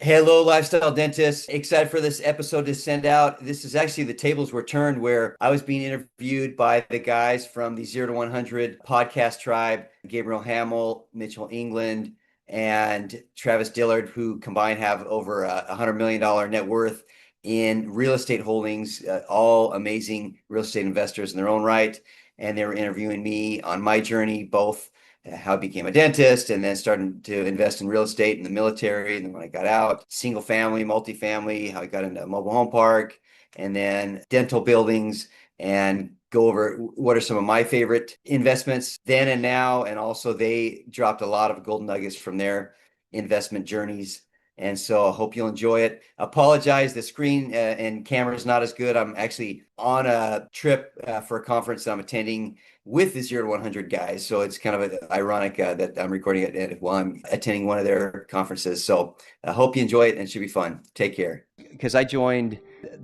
Hello, lifestyle dentists. Excited for this episode to send out. This is actually the tables were turned where I was being interviewed by the guys from the 0 to 100 podcast tribe, Gabriel Hamill, Mitchell England, and Travis Dillard, who combined have over $100 million net worth in real estate holdings, all amazing real estate investors in their own right. And they were interviewing me on my journey, both how I became a dentist and then started to invest in real estate in the military. And then when I got out, single family, multifamily, how I got into a mobile home park and then dental buildings, and go over what are some of my favorite investments then and now. And also they dropped a lot of gold nuggets from their investment journeys. And so I hope you'll enjoy it. Apologize, the screen and camera is not as good. I'm actually on a trip for a conference that I'm attending with the 0 to 100 guys. So it's kind of ironic that I'm recording it while I'm attending one of their conferences. So I hope you enjoy it and it should be fun. Take care. Because I joined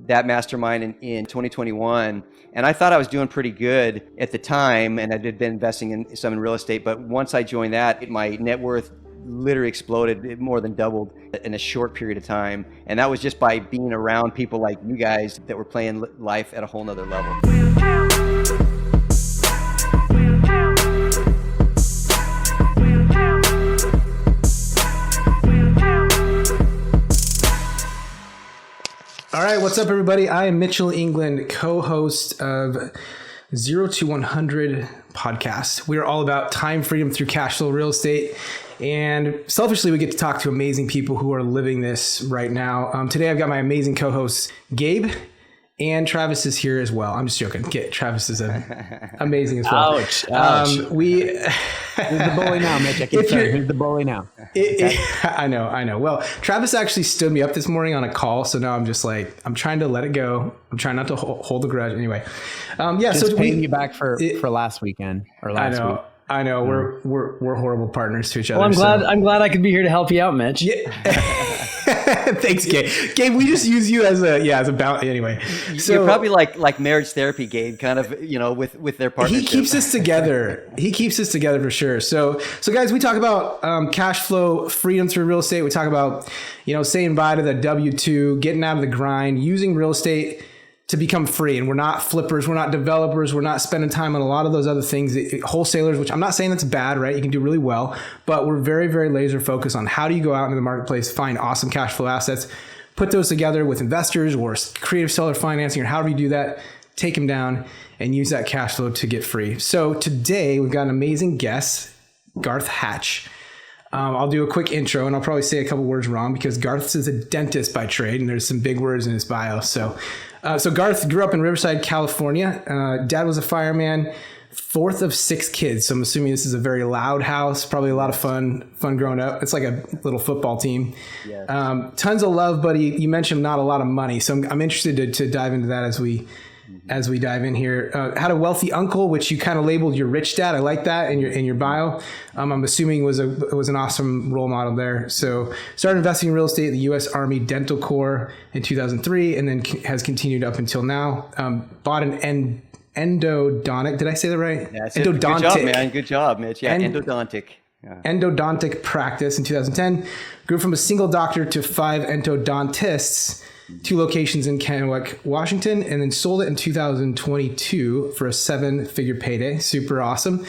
that mastermind in 2021 and I thought I was doing pretty good at the time, and I had been investing in some in real estate. But once I joined that, my net worth literally exploded. It more than doubled in a short period of time. And that was just by being around people like you guys that were playing life at a whole nother level. All right, what's up, everybody? I am Mitchell England, co-host of 0 to 100 podcast. We are all about time freedom through cash flow real estate. And selfishly, we get to talk to amazing people who are living this right now. Today, I've got my amazing co-hosts, Gabe, and Travis is here as well. I'm just joking. Travis is amazing as well. Ouch. Who's the bully now, Mitch? I can tell you. Who's the bully now? I know. Well, Travis actually stood me up this morning on a call. So now I'm just like, I'm trying to let it go. I'm trying not to hold the grudge. Anyway. Just paying you back for last weekend or last week. I know we're horrible partners to each other. Well, I'm glad I could be here to help you out, Mitch. Yeah. Thanks, Gabe. Gabe, we just use you as a bounty anyway. So you're probably like marriage therapy, Gabe, kind of, with their partnership. He keeps us together. He keeps us together for sure. So guys, we talk about cash flow, freedom through real estate. We talk about, saying bye to the W-2, getting out of the grind, using real estate to become free. And we're not flippers, we're not developers, we're not spending time on a lot of those other things, wholesalers, which I'm not saying that's bad, right? You can do really well, but we're very, very laser focused on how do you go out into the marketplace, find awesome cash flow assets, put those together with investors or creative seller financing, or however you do that, take them down and use that cash flow to get free. So today we've got an amazing guest, Garth Hatch. I'll do a quick intro and I'll probably say a couple words wrong because Garth is a dentist by trade and there's some big words in his bio. So Garth grew up in Riverside, California. Dad was a fireman, fourth of 6 kids. So I'm assuming this is a very loud house, probably a lot of fun growing up. It's like a little football team. Yes. Tons of love, but you mentioned not a lot of money. So I'm interested to dive into that as we dive in here. Had a wealthy uncle, which you kind of labeled your rich dad. I like that in your bio. I'm assuming was an awesome role model there. So started investing in real estate at the U.S. Army Dental Corps in 2003, and then has continued up until now. Bought an endodontic. Did I say that right? Yeah, endodontic. Good job, man. Good job, Mitch. Yeah, endodontic. Yeah. Endodontic practice in 2010. Grew from a single doctor to 5 endodontists. 2 locations in Kennewick, Washington, and then sold it in 2022 for a 7-figure payday. Super awesome.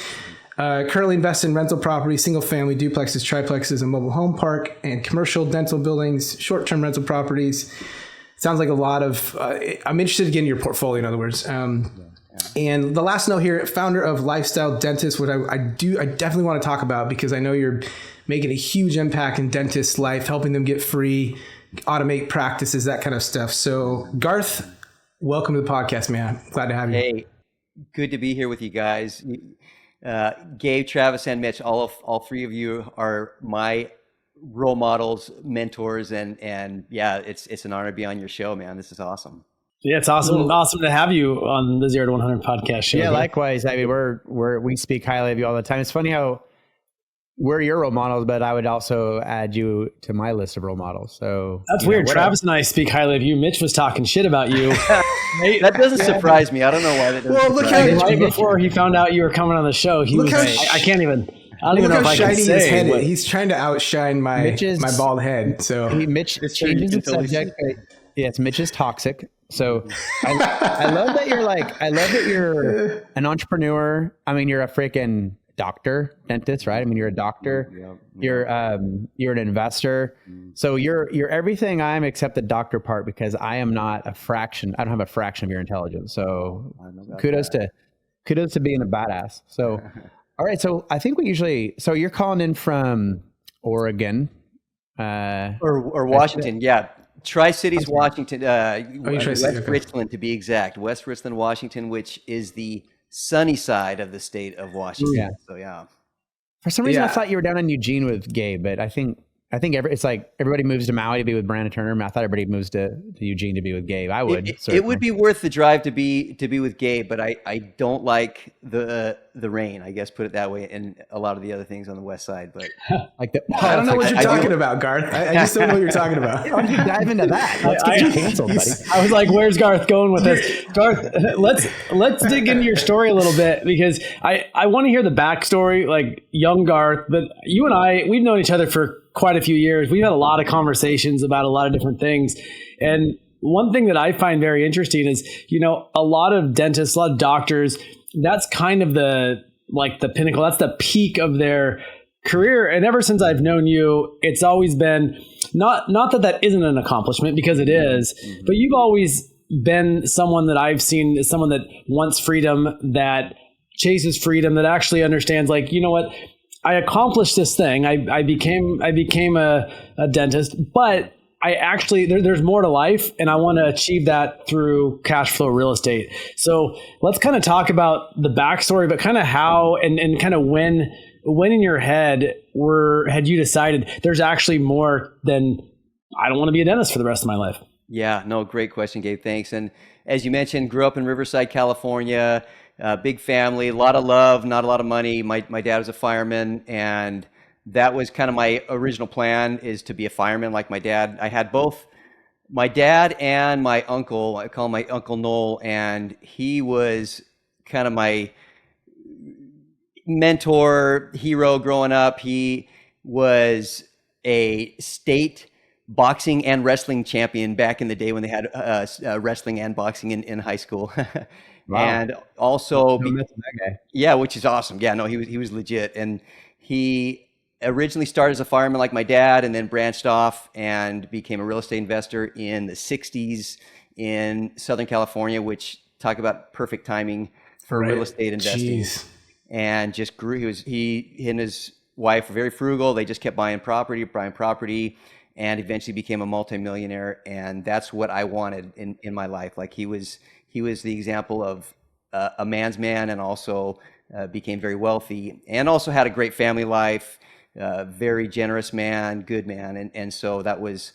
Currently invests in rental property, single family, duplexes, triplexes, a mobile home park, and commercial dental buildings, short-term rental properties. Sounds like a lot of, I'm interested to get into your portfolio, in other words. And the last note here, founder of Lifestyle Dentist, what I definitely want to talk about because I know you're making a huge impact in dentists' life, helping them get free, automate practices, that kind of stuff. So Garth, welcome to the podcast, man. Glad to have you. Hey, good to be here with you guys. Gabe, Travis, and Mitch, all 3 of you are my role models, mentors, and yeah, it's an honor to be on your show, man. This is awesome. Yeah, it's awesome. Awesome to have you on the 0 to 100 podcast show. Yeah, likewise. I mean, we speak highly of you all the time. It's funny how we're your role models, but I would also add you to my list of role models. So that's weird. Travis and I speak highly of you. Mitch was talking shit about you. That doesn't surprise me. I don't know why that doesn't. Well, look how right before he found out you were coming on the show, he was like, I can't even. I don't even know if I can his head say. is. He's trying to outshine my bald head. So Mitch changes the subject. Yeah, it's Mitch is toxic. So I love that you're an entrepreneur. I mean, you're a freaking doctor, dentist, right? I mean, you're a doctor. You're an investor. So you're everything I am except the doctor part, because I am not a fraction. I don't have a fraction of your intelligence. So kudos to being a badass. So all right. So I think so you're calling in from Oregon, or Washington. Yeah. Tri-Cities, Washington, West Richland to be exact. West Richland, Washington, which is the sunny side of the state of Washington. Yeah. So yeah. For some reason, I thought you were down in Eugene with Gabe, but I think it's like everybody moves to Maui to be with Brandon Turner. I thought everybody moves to Eugene to be with Gabe. I would. It would be worth the drive to be with Gabe, but I don't like the rain. I guess put it that way, and a lot of the other things on the west side. But I don't know what you're talking about, Garth. I just don't know what you're talking about. Why don't you dive into that? Let's get you canceled, buddy. I was like, "Where's Garth going with this?" Garth, let's dig into your story a little bit, because I want to hear the backstory, like young Garth. But you and we've known each other for quite a few years. We've had a lot of conversations about a lot of different things. And one thing that I find very interesting is, a lot of dentists, a lot of doctors, that's kind of the pinnacle. That's the peak of their career. And ever since I've known you, it's always been not that isn't an accomplishment, because it is, but you've always been someone that I've seen as someone that wants freedom, that chases freedom, that actually understands, like, you know what, I accomplished this thing. I became a dentist, but I actually, there's more to life, and I want to achieve that through cash flow real estate. So let's kind of talk about the backstory, but kind of how and kind of when in your head had you decided there's actually more than, I don't want to be a dentist for the rest of my life? Yeah, no, great question, Gabe. Thanks. And as you mentioned, grew up in Riverside, California. Big family, a lot of love, not a lot of money. My dad was a fireman, and that was kind of my original plan, is to be a fireman like my dad. I had both my dad and my uncle. I call him my Uncle Noel, and he was kind of my mentor, hero growing up. He was a state boxing and wrestling champion back in the day when they had wrestling and boxing in high school. Wow. And also, yeah, which is awesome. Yeah, no, he was legit. And he originally started as a fireman like my dad, and then branched off and became a real estate investor in the 60s in Southern California, which, talk about perfect timing for real estate investing. Jeez. And just grew. He and his wife were very frugal. They just kept buying property, and eventually became a multimillionaire. And that's what I wanted in my life. Like, he was the example of a man's man, and also became very wealthy, and also had a great family life, very generous man, good man. And so that was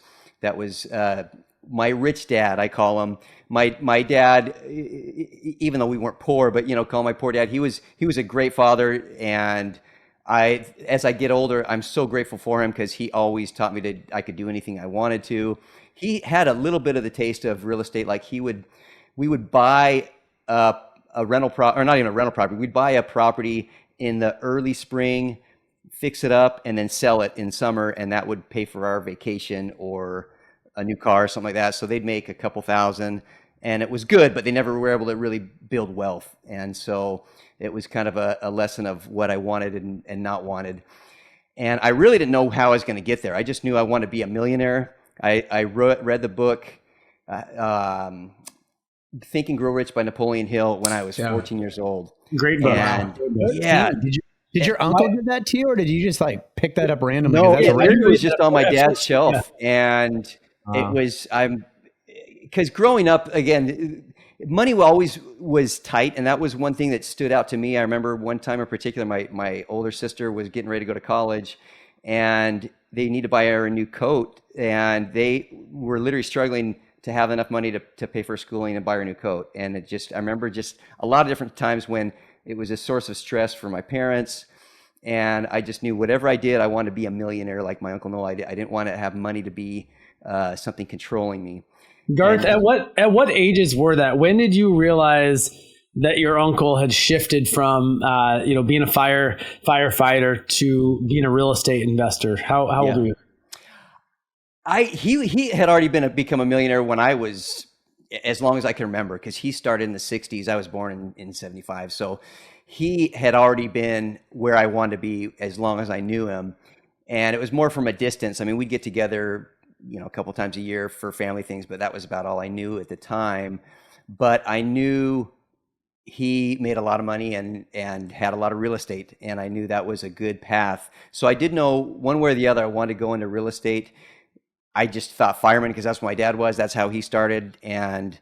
my rich dad, I call him. My dad, even though we weren't poor, but call my poor dad, he was a great father. And as I get older, I'm so grateful for him, because he always taught me I could do anything I wanted to. He had a little bit of the taste of real estate. Like, we would buy a rental or not even a rental property. We'd buy a property in the early spring, fix it up, and then sell it in summer, and that would pay for our vacation or a new car or something like that. So they'd make a couple thousand, and it was good, but they never were able to really build wealth. And so it was kind of a lesson of what I wanted and not wanted. And I really didn't know how I was going to get there. I just knew I wanted to be a millionaire. I read the book Think and Grow Rich by Napoleon Hill when I was 14 years old. Great book. And yeah. Did your uncle do that to you, or did you just pick that up randomly? No, it was just on my dad's shelf. Yeah. And it was, because growing up, again, money always was tight. And that was one thing that stood out to me. I remember one time in particular, my older sister was getting ready to go to college, and they needed to buy her a new coat. And they were literally struggling to have enough money to pay for schooling and buy her a new coat. And I remember just a lot of different times when it was a source of stress for my parents. And I just knew whatever I did, I wanted to be a millionaire like my Uncle Noel. I didn't want to have money to be something controlling me. Garth, at what ages were that? When did you realize that your uncle had shifted from, being a firefighter to being a real estate investor? How old were you? He had already become a millionaire when I was, as long as I can remember, because he started in the 60s. I was born in 75. So he had already been where I wanted to be as long as I knew him. And it was more from a distance. I mean, we'd get together, a couple times a year for family things, but that was about all I knew at the time. But I knew he made a lot of money and had a lot of real estate, and I knew that was a good path. So I did know one way or the other I wanted to go into real estate. I just thought fireman because that's what my dad was. That's how he started, and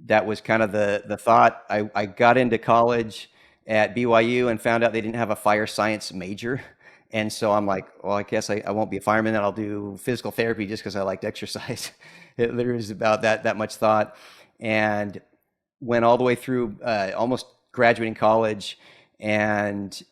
that was kind of the thought. I got into college at BYU and found out they didn't have a fire science major. And so I'm like, well, I guess I won't be a fireman, and I'll do physical therapy just because I liked exercise. It literally was about that much thought. And went all the way through almost graduating college and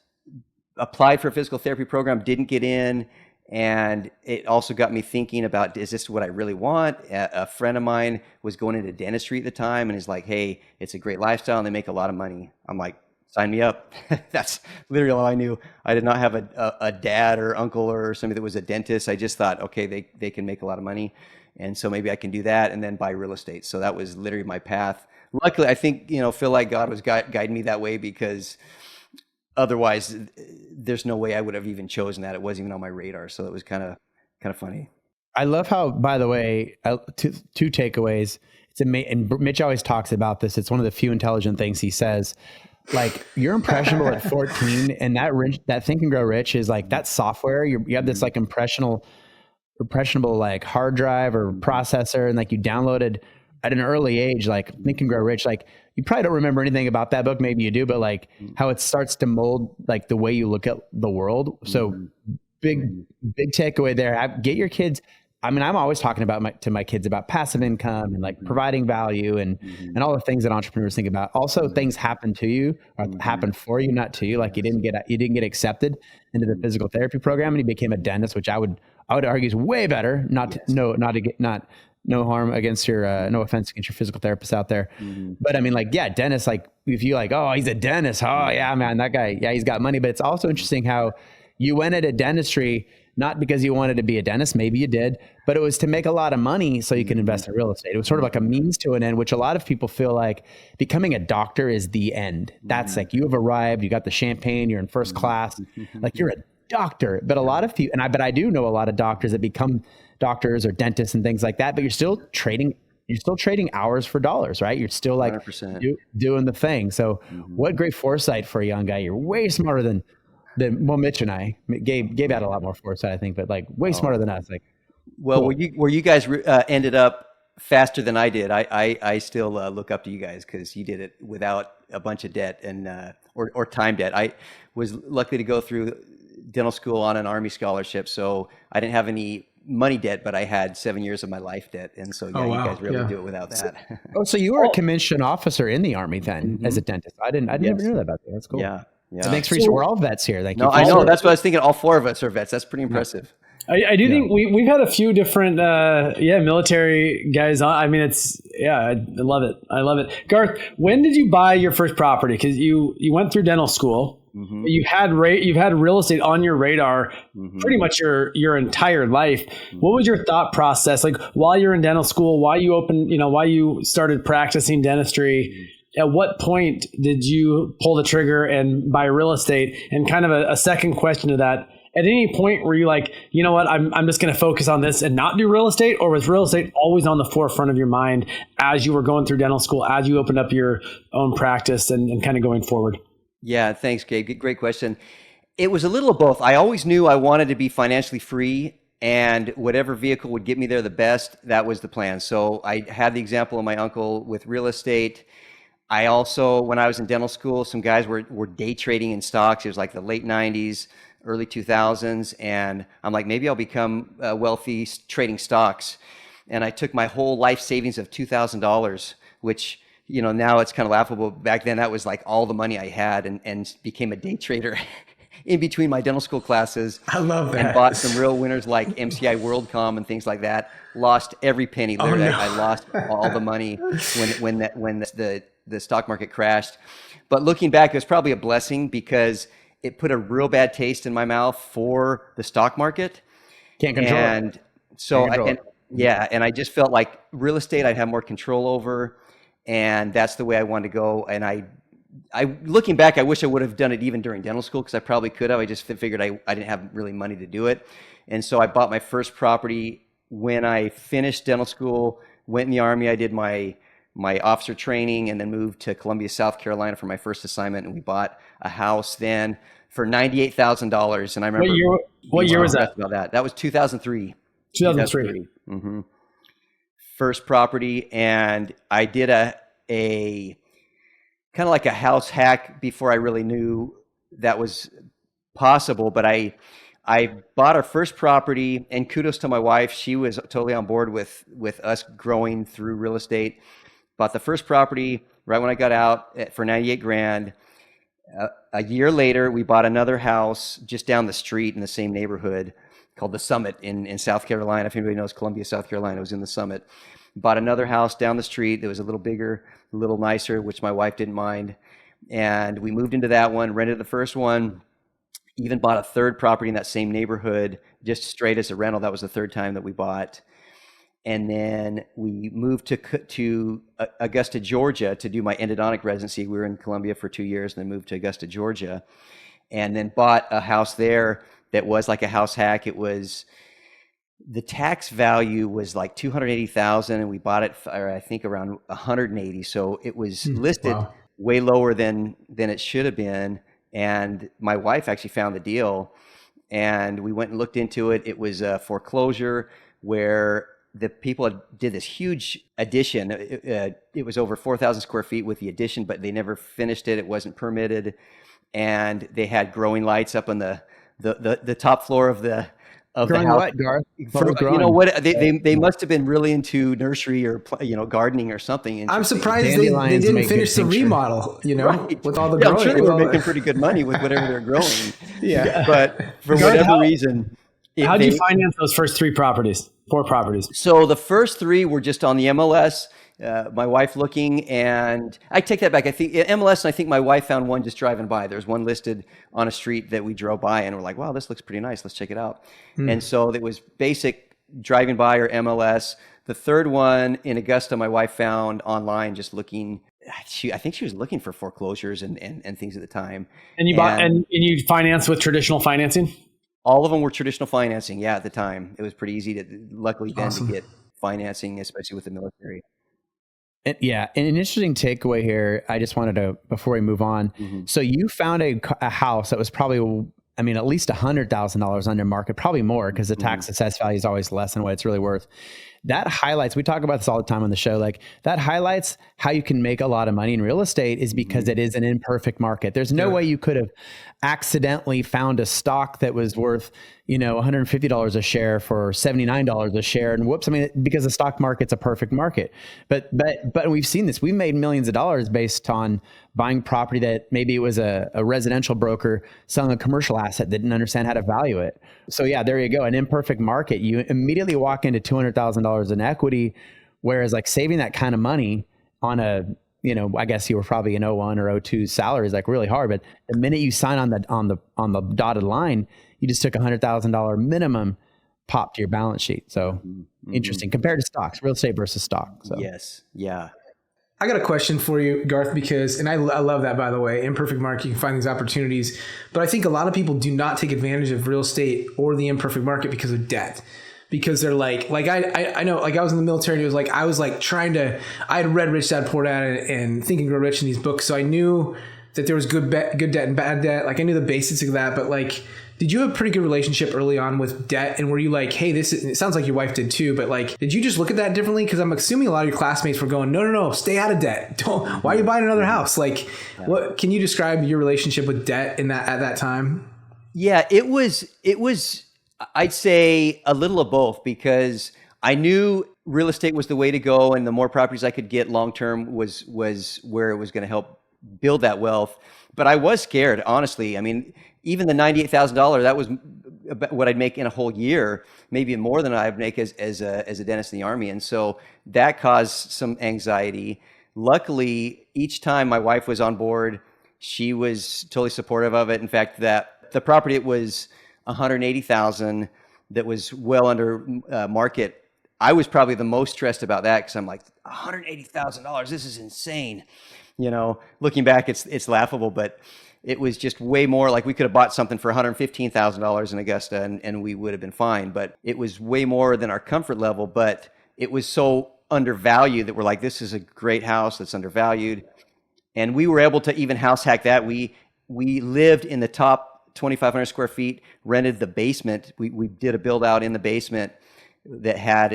applied for a physical therapy program, didn't get in. And it also got me thinking about, is this what I really want? A friend of mine was going into dentistry at the time and is like, hey, it's a great lifestyle and they make a lot of money. I'm like, sign me up. That's literally all I knew. I did not have a dad or uncle or somebody that was a dentist. I just thought, okay, they can make a lot of money. And so maybe I can do that and then buy real estate. So that was literally my path. Luckily, I think, feel like God was guiding me that way, because otherwise there's no way I would have even chosen that. It wasn't even on my radar. So it was kind of funny. I love how, by the way, two takeaways. It's amazing. And Mitch always talks about this. It's one of the few intelligent things he says. Like, you're impressionable at 14, and that Think and Grow Rich is like that software. You have this like impressionable like hard drive or processor, and like you downloaded at an early age, like Think and Grow Rich. Like, you probably don't remember anything about that book. Maybe you do, but like how it starts to mold like the way you look at the world. So big takeaway there. Get your kids. I mean, I'm always talking to my kids about passive income and like providing value and all the things that entrepreneurs think about. Also, things happen to you or happen for you, not to you. Like you didn't get accepted into the physical therapy program and you became a dentist, which I would argue is way better. No harm against your, no offense against your physical therapists out there. But I mean, like, yeah, dentist, like if you like, oh, he's a dentist. Oh yeah, man, that guy, yeah, he's got money. But it's also interesting how you went into dentistry, not because you wanted to be a dentist, maybe you did, but it was to make a lot of money so you can invest in real estate. It was sort of like a means to an end, which a lot of people feel like becoming a doctor is the end. That's like, you have arrived, you got the champagne, you're in first class, like you're a doctor. But a lot of people, but I do know a lot of doctors that become doctors or dentists and things like that, but you're still trading hours for dollars, right? You're still like doing the thing. So what great foresight for a young guy. You're way smarter than Mitch and I. Gabe had a lot more foresight, I think, but like way smarter than us. Like, well, cool. where you guys ended up faster than I did. I still look up to you guys because you did it without a bunch of debt and or time debt. I was lucky to go through dental school on an Army scholarship, so I didn't have any money debt, but I had 7 years of my life debt, and so you guys really do it without that. So you were a commissioned officer in the Army then as a dentist. I never knew that about you. That's cool. Yeah. Yeah. So thanks for we're all vets here. Thank you. No, I know. That's what I was thinking. All four of us are vets. That's pretty impressive. I do think we've had a few different, military guys on. I mean, I love it. I love it. Garth, when did you buy your first property? Because you went through dental school. You've had real estate on your radar pretty much your entire life. What was your thought process? Like while you're in dental school, why you started practicing dentistry? At what point did you pull the trigger and buy real estate? And kind of a second question to that, at any point were you like, you know what, I'm just going to focus on this and not do real estate? Or was real estate always on the forefront of your mind as you were going through dental school, as you opened up your own practice and kind of going forward? Yeah, thanks, Gabe. Great question. It was a little of both. I always knew I wanted to be financially free, and whatever vehicle would get me there the best, that was the plan. So I had the example of my uncle with real estate. I also, when I was in dental school, some guys were day trading in stocks. It was like the late 90s, early 2000s. And I'm like, maybe I'll become wealthy trading stocks. And I took my whole life savings of $2,000, which, now it's kind of laughable. Back then, that was like all the money I had, and became a day trader in between my dental school classes. I love that. And bought some real winners like MCI WorldCom and things like that. Lost every penny. Literally, I lost all the money when the the stock market crashed. But looking back, it was probably a blessing because it put a real bad taste in my mouth for the stock market. Can't control and it. so Can't control and I just felt like real estate I'd have more control over, and that's the way I wanted to go. And I looking back, I wish I would have done it even during dental school, because I probably could have. I just figured I didn't have really money to do it. And so I bought my first property when I finished dental school, went in the Army. I did my officer training and then moved to Columbia, South Carolina for my first assignment. And we bought a house then for $98,000. And I remember what year was that? About that. That was 2003. 2003. Mm-hmm. First property. And I did a kind of like a house hack before I really knew that was possible. But I bought our first property, and kudos to my wife. She was totally on board with us growing through real estate. Bought the first property right when I got out for $98,000. A year later, we bought another house just down the street in the same neighborhood called the Summit in South Carolina. If anybody knows Columbia, South Carolina, it was in the Summit. Bought another house down the street that was a little bigger, a little nicer, which my wife didn't mind. And we moved into that one, rented the first one, even bought a third property in that same neighborhood, just straight as a rental. That was the third time that we bought. And then we moved to Augusta, Georgia to do my endodontic residency. We were in Columbia for 2 years and then moved to Augusta, Georgia, and then bought a house there that was like a house hack. It was, the tax value was like $280,000 and we bought it for, I think, around $180,000. So it was listed way lower than it should have been. And my wife actually found the deal, and we went and looked into it. It was a foreclosure where the people did this huge addition. It was over 4,000 square feet with the addition, but they never finished it. It wasn't permitted. And they had growing lights up on the top floor of the growing house. What, Garth? You know what? They must have been really into nursery or gardening or something. I'm surprised they didn't finish the remodel. Right. With all the growing. I'm sure they were making pretty good money with whatever they're growing. Yeah, but for whatever reason, how did you finance those first four properties? So the first three were just on the MLS. My wife looking, and I take that back. I think MLS, and I think my wife found one just driving by. There's one listed on a street that we drove by, and we're like, wow, this looks pretty nice. Let's check it out. And so it was basic driving by or MLS. The third one in Augusta, my wife found online just looking. I think she was looking for foreclosures and things at the time. And you bought and you financed with traditional financing? All of them were traditional financing. Yeah, at the time. It was pretty easy to get financing, especially with the military. Yeah. And an interesting takeaway here, I just wanted to, before we move on. Mm-hmm. So you found a house that was probably, at least $100,000 under market, probably more, because the tax assessed value is always less than what it's really worth. That highlights, we talk about this all the time on the show, like that highlights how you can make a lot of money in real estate is because it is an imperfect market. There's no way you could have accidentally found a stock that was worth, $150 a share for $79 a share, and whoops, because the stock market's a perfect market. But we've seen this. We made millions of dollars based on buying property that maybe it was a residential broker selling a commercial asset that didn't understand how to value it. So yeah, there you go. An imperfect market. You immediately walk into $200,000 in equity, whereas like saving that kind of money on a, I guess you were probably an 01 or 02 salary is like really hard. But the minute you sign on the dotted line, you just took $100,000 minimum pop to your balance sheet. So interesting compared to stocks, real estate versus stock. So. Yes. Yeah. I got a question for you, Garth, because, and I love that, by the way, imperfect market, you can find these opportunities, but I think a lot of people do not take advantage of real estate or the imperfect market because of debt. Because they're like I know, like I was in the military, and it was like, I was like I had read Rich Dad Poor Dad and Think and Grow Rich in these books. So I knew that there was good debt and bad debt. Like I knew the basics of that, but like, did you have a pretty good relationship early on with debt? And were you like, hey, it sounds like your wife did too, but like, did you just look at that differently? Because I'm assuming a lot of your classmates were going, no, stay out of debt. Why are you buying another house? Like, what can you describe your relationship with debt at that time? Yeah, it was, I'd say a little of both, because I knew real estate was the way to go, and the more properties I could get long-term was where it was going to help build that wealth. But I was scared, honestly. Even the $98,000, that was what I'd make in a whole year, maybe more than I'd make as a dentist in the Army. And so that caused some anxiety. luckily, each time my wife was on board, she was totally supportive of it. In fact, that the property, it was 180,000, that was well under market. I was probably the most stressed about that because I'm like, $180,000, this is insane. Looking back, it's laughable, but it was just way more. Like, we could have bought something for $115,000 in Augusta and we would have been fine, but it was way more than our comfort level. But it was so undervalued that we're like, this is a great house that's undervalued. And we were able to even house hack that. We lived in the top 2,500 square feet, rented the basement. We did a build out in the basement that had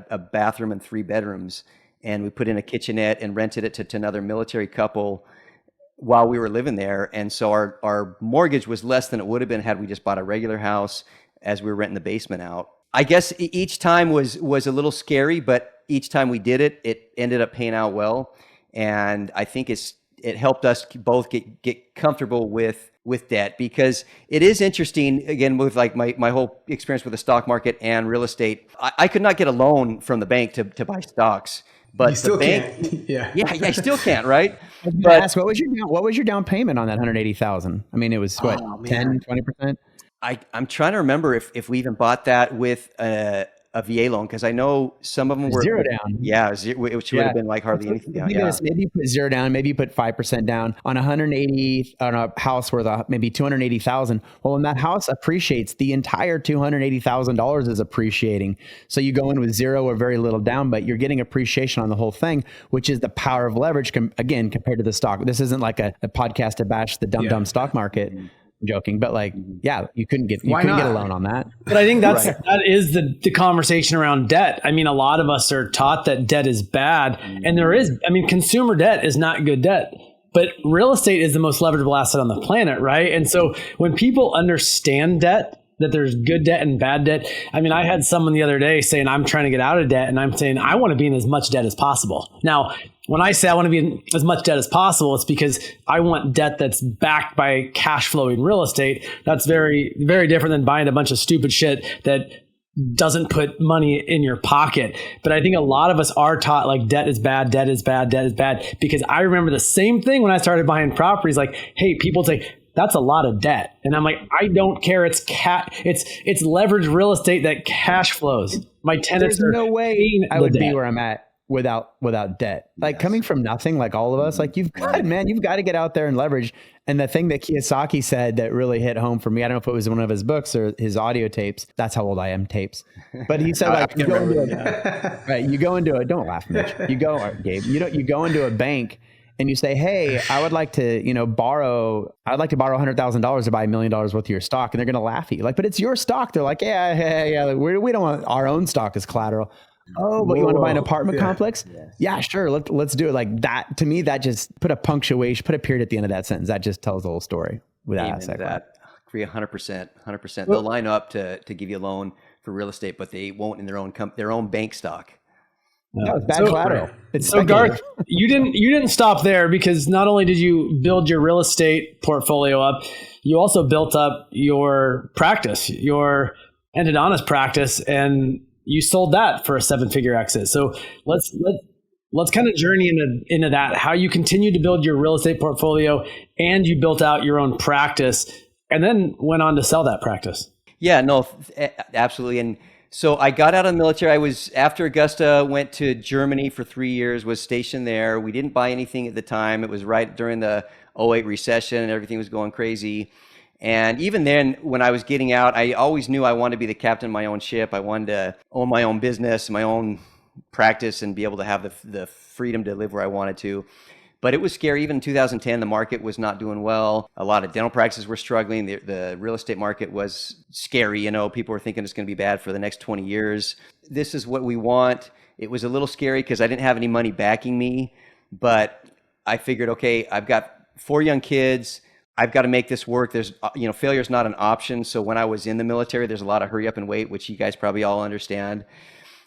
a bathroom and 3 bedrooms. And we put in a kitchenette and rented it to another military couple while we were living there. And so our mortgage was less than it would have been had we just bought a regular house as we were renting the basement out. I guess each time was a little scary, but each time we did it, it ended up paying out well. And I think it helped us both get comfortable with debt, because it is interesting, again, with like my whole experience with the stock market and real estate. I could not get a loan from the bank to buy stocks. But you still the bank, can't. Yeah, I still can't, right? But ask, what was your down payment on that 180,000? I mean, it was what, 10, 20%? I'm trying to remember if we even bought that with a VA loan, because I know some of them were zero down. Yeah, which would have been like hardly anything down. Yeah. Maybe you put zero down, maybe you put 5% down on 180 on a house worth maybe 280,000. Well, when that house appreciates, the entire $280,000 is appreciating. So you go in with zero or very little down, but you're getting appreciation on the whole thing, which is the power of leverage. Again, compared to the stock. This isn't like a podcast to bash the dumb stock market. Joking, but like, yeah, you couldn't get a loan on that. But I think that is the conversation around debt. I mean, a lot of us are taught that debt is bad, and there is. I mean, consumer debt is not good debt, but real estate is the most leverageable asset on the planet, right? And so when people understand debt, that there's good debt and bad debt. I mean, I had someone the other day saying, I'm trying to get out of debt, and I'm saying I want to be in as much debt as possible. Now, when I say I want to be in as much debt as possible, it's because I want debt that's backed by cash flowing real estate. That's very, very different than buying a bunch of stupid shit that doesn't put money in your pocket. But I think a lot of us are taught like debt is bad, debt is bad, debt is bad. Because I remember the same thing when I started buying properties. Like, hey, people say, that's a lot of debt. And I'm like, I don't care. It's leveraged real estate that cash flows. My tenants There's no way I would be where I'm at without debt. Like, coming from nothing, like all of us, like you've got to get out there and leverage. And the thing that Kiyosaki said that really hit home for me, I don't know if it was one of his books or his audio tapes. That's how old I am, tapes. But he said, like, you go into a, don't laugh, Mitch. You go into a bank and you say, hey, I would like to borrow $100,000 to buy $1 million worth of your stock. And they're going to laugh at you. Like, but it's your stock. They're like, yeah. We don't want our own stock as collateral. Oh, but you want to buy an apartment complex? Yes. Yeah, sure. Let's do it. Like that. To me, that just put a punctuation, put a period at the end of that sentence. That just tells the whole story without that. Agree 100%. They'll line up to give you a loan for real estate, but they won't in their own bank stock. No, it's bad collateral. So Garth, you didn't stop there, because not only did you build your real estate portfolio up, you also built up your practice, your endodontist practice, and you sold that for a 7-figure exit. So let's kind of journey into that, how you continued to build your real estate portfolio and you built out your own practice and then went on to sell that practice. Yeah, no, absolutely. And so I got out of the military. After Augusta, went to Germany for 3 years, was stationed there. We didn't buy anything at the time. It was right during the 2008 recession and everything was going crazy. And even then, when I was getting out, I always knew I wanted to be the captain of my own ship. I wanted to own my own business, my own practice, and be able to have the freedom to live where I wanted to. But it was scary. Even in 2010, the market was not doing well. A lot of dental practices were struggling. The real estate market was scary. People were thinking it's going to be bad for the next 20 years. This is what we want. It was a little scary because I didn't have any money backing me. But I figured, okay, I've got 4 young kids. I've got to make this work. There's, failure is not an option. So when I was in the military, there's a lot of hurry up and wait, which you guys probably all understand,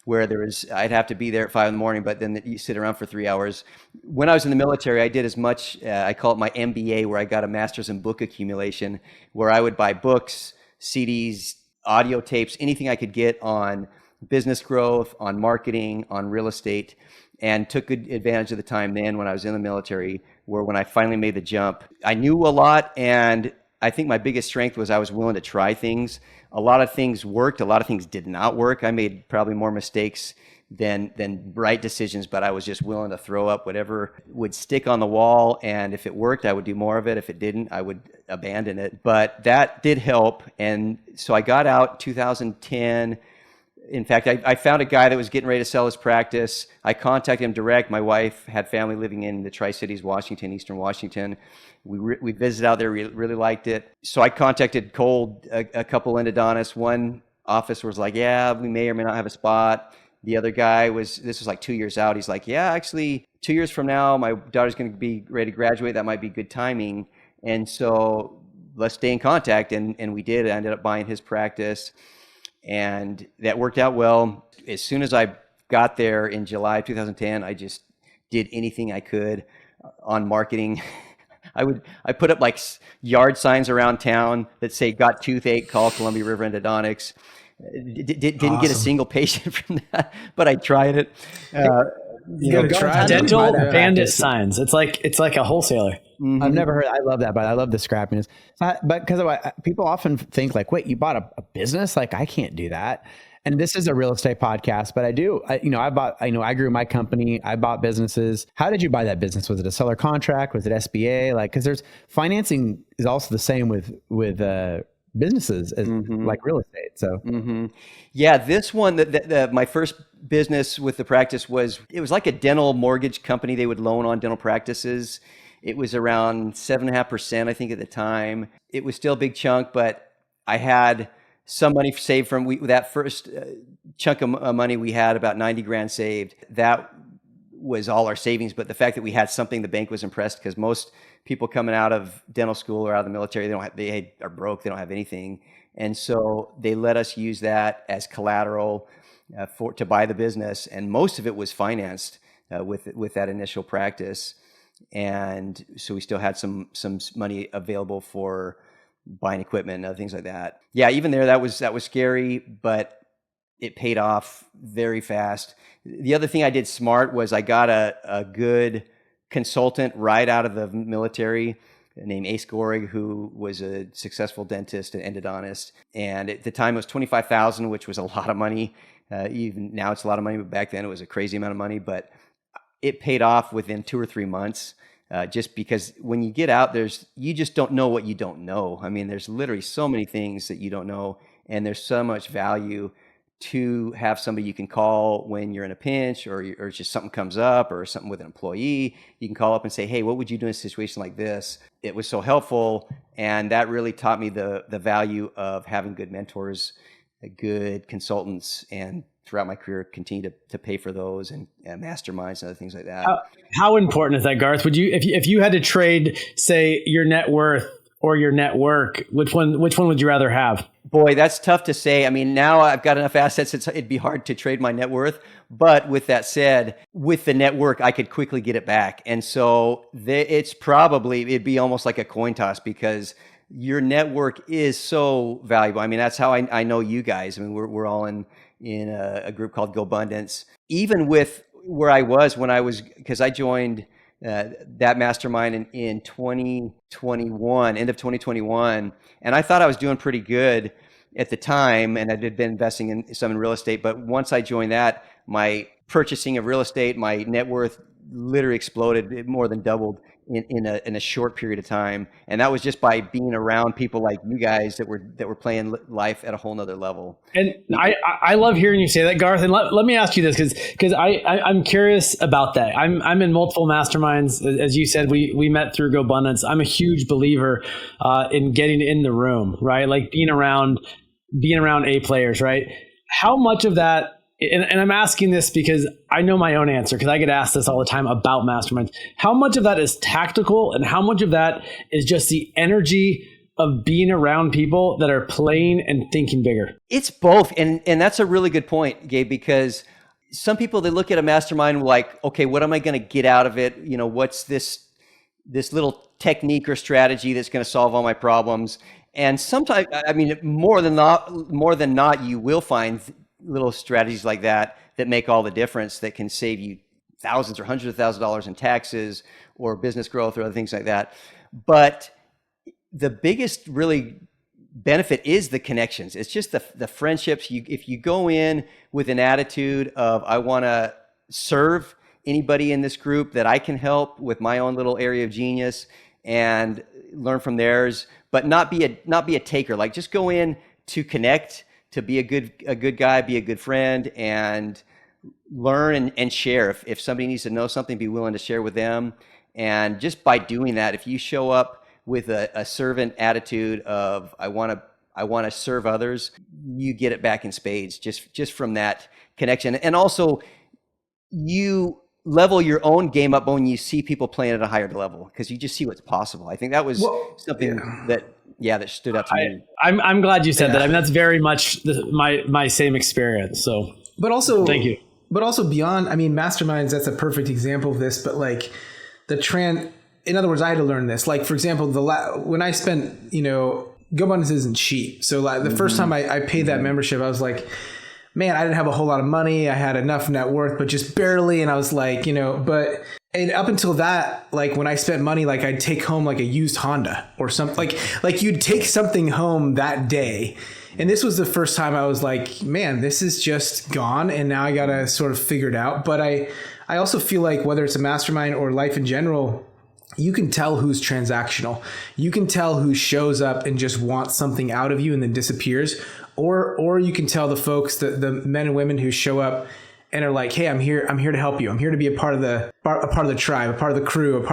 where I'd have to be there at 5 a.m, but then you sit around for 3 hours. When I was in the military, I did as much, I call it my MBA, where I got a master's in book accumulation, where I would buy books, CDs, audio tapes, anything I could get on business growth, on marketing, on real estate. and took good advantage of the time then when I was in the military, where when I finally made the jump, I knew a lot. And I think my biggest strength was I was willing to try things. A lot of things worked. A lot of things did not work. I made probably more mistakes than right decisions, but I was just willing to throw up whatever would stick on the wall. And if it worked, I would do more of it. If it didn't, I would abandon it. But that did help. And so I got out 2010. In fact, I found a guy that was getting ready to sell his practice. I contacted him direct. My wife had family living in the Tri-Cities, Washington, Eastern Washington. We visited out there, really liked it. So I contacted cold a couple endodontists. One office was like, yeah, we may or may not have a spot. The other guy this was like 2 years out. He's like, yeah, actually 2 years from now, my daughter's going to be ready to graduate. That might be good timing. And so let's stay in contact. And we did. I ended up buying his practice. And that worked out well. As soon as I got there in July 2010, I just did anything I could on marketing. I put up like yard signs around town that say, got toothache, call Columbia River Endodontics. Didn't awesome. Get a single patient from that, but I tried it. You gotta try dental bandit signs. It's like a wholesaler. Mm-hmm. I've never heard. I love that, but I love the scrappiness. But because people often think like, wait, you bought a business? Like I can't do that. And this is a real estate podcast, but I do. I grew my company. I bought businesses. How did you buy that business? Was it a seller contract? Was it SBA? Like, because there's financing is also the same with businesses as like real estate. So yeah, this one, my first business with the practice was like a dental mortgage company. They would loan on dental practices. It was around 7.5%, I think, at the time. It was still a big chunk, but I had some money saved from that first chunk of money. We had about 90 grand saved. That was all our savings. But the fact that we had something, the bank was impressed, because most people coming out of dental school or out of the military, they are broke. They don't have anything. And so they let us use that as collateral to buy the business. And most of it was financed with that initial practice. And so we still had some money available for buying equipment and other things like that. Yeah, even there, that was scary, but it paid off very fast. The other thing I did smart was I got a good consultant right out of the military named Ace Gorig, who was a successful dentist and endodontist. And at the time it was $25,000, which was a lot of money. Even now it's a lot of money, but back then it was a crazy amount of money. But it paid off within 2 or 3 months, just because when you get out, you just don't know what you don't know. I mean, there's literally so many things that you don't know, and there's so much value to have somebody you can call when you're in a pinch, or just something comes up, or something with an employee. You can call up and say, hey, what would you do in a situation like this? It was so helpful, and that really taught me the value of having good mentors, good consultants, and throughout my career continue to pay for those and masterminds and other things like that. How important is that, Garth? Would you, if you had to trade, say, your net worth or your network, which one would you rather have? Boy, that's tough to say. I mean, now I've got enough assets, it'd be hard to trade my net worth. But with that said, with the network, I could quickly get it back. And so it'd be almost like a coin toss, because your network is so valuable. I mean, that's how I know you guys. I mean, we're all in a group called GoBundance. Even with where I was because I joined that mastermind in 2021, end of 2021. And I thought I was doing pretty good at the time, and I had been investing in real estate. But once I joined that, my purchasing of real estate, my net worth literally exploded. It more than doubled in a short period of time. And that was just by being around people like you guys that were playing life at a whole nother level. And I love hearing you say that, Garth. And let me ask you this, because I'm curious about that. I'm in multiple masterminds. As you said, we met through GoBundance. I'm a huge believer in getting in the room, right? Like being around A players, right? How much of that, and I'm asking this because I know my own answer, because I get asked this all the time about masterminds. How much of that is tactical, and how much of that is just the energy of being around people that are playing and thinking bigger? It's both. And that's a really good point, Gabe, because some people, they look at a mastermind like, okay, what am I going to get out of it? You know, what's this little technique or strategy that's going to solve all my problems? And sometimes, I mean, more than not, you will find little strategies like that make all the difference, that can save you thousands or hundreds of thousands of dollars in taxes or business growth or other things like that. But the biggest really benefit is the connections. It's just the friendships. If you go in with an attitude of, I want to serve anybody in this group that I can help with my own little area of genius and learn from theirs, but not be a taker. Like, just go in to connect, to be a good guy, be a good friend, and learn and share. If somebody needs to know something, be willing to share with them. And just by doing that, if you show up with a servant attitude of, I want to serve others, you get it back in spades just from that connection. And also, you level your own game up when you see people playing at a higher level, because you just see what's possible. I think that was something that stood out to me. I'm glad you said that. I mean, that's very much my same experience. So, but also, thank you. But also beyond, I mean, masterminds, that's a perfect example of this. But like in other words, I had to learn this. Like, for example, when I spent, GoBundance isn't cheap. So like the first time I paid that membership, I was like, man, I didn't have a whole lot of money. I had enough net worth, but just barely. And I was like, and up until that, like when I spent money, like I'd take home like a used Honda or something, like you'd take something home that day. And this was the first time I was like, man, this is just gone. And now I got to sort of figure it out. But I also feel like whether it's a mastermind or life in general, you can tell who's transactional. You can tell who shows up and just wants something out of you and then disappears. Or you can tell the folks, the men and women who show up and are like, hey, I'm here to help you. I'm here to be a part of the tribe, a part of the crew,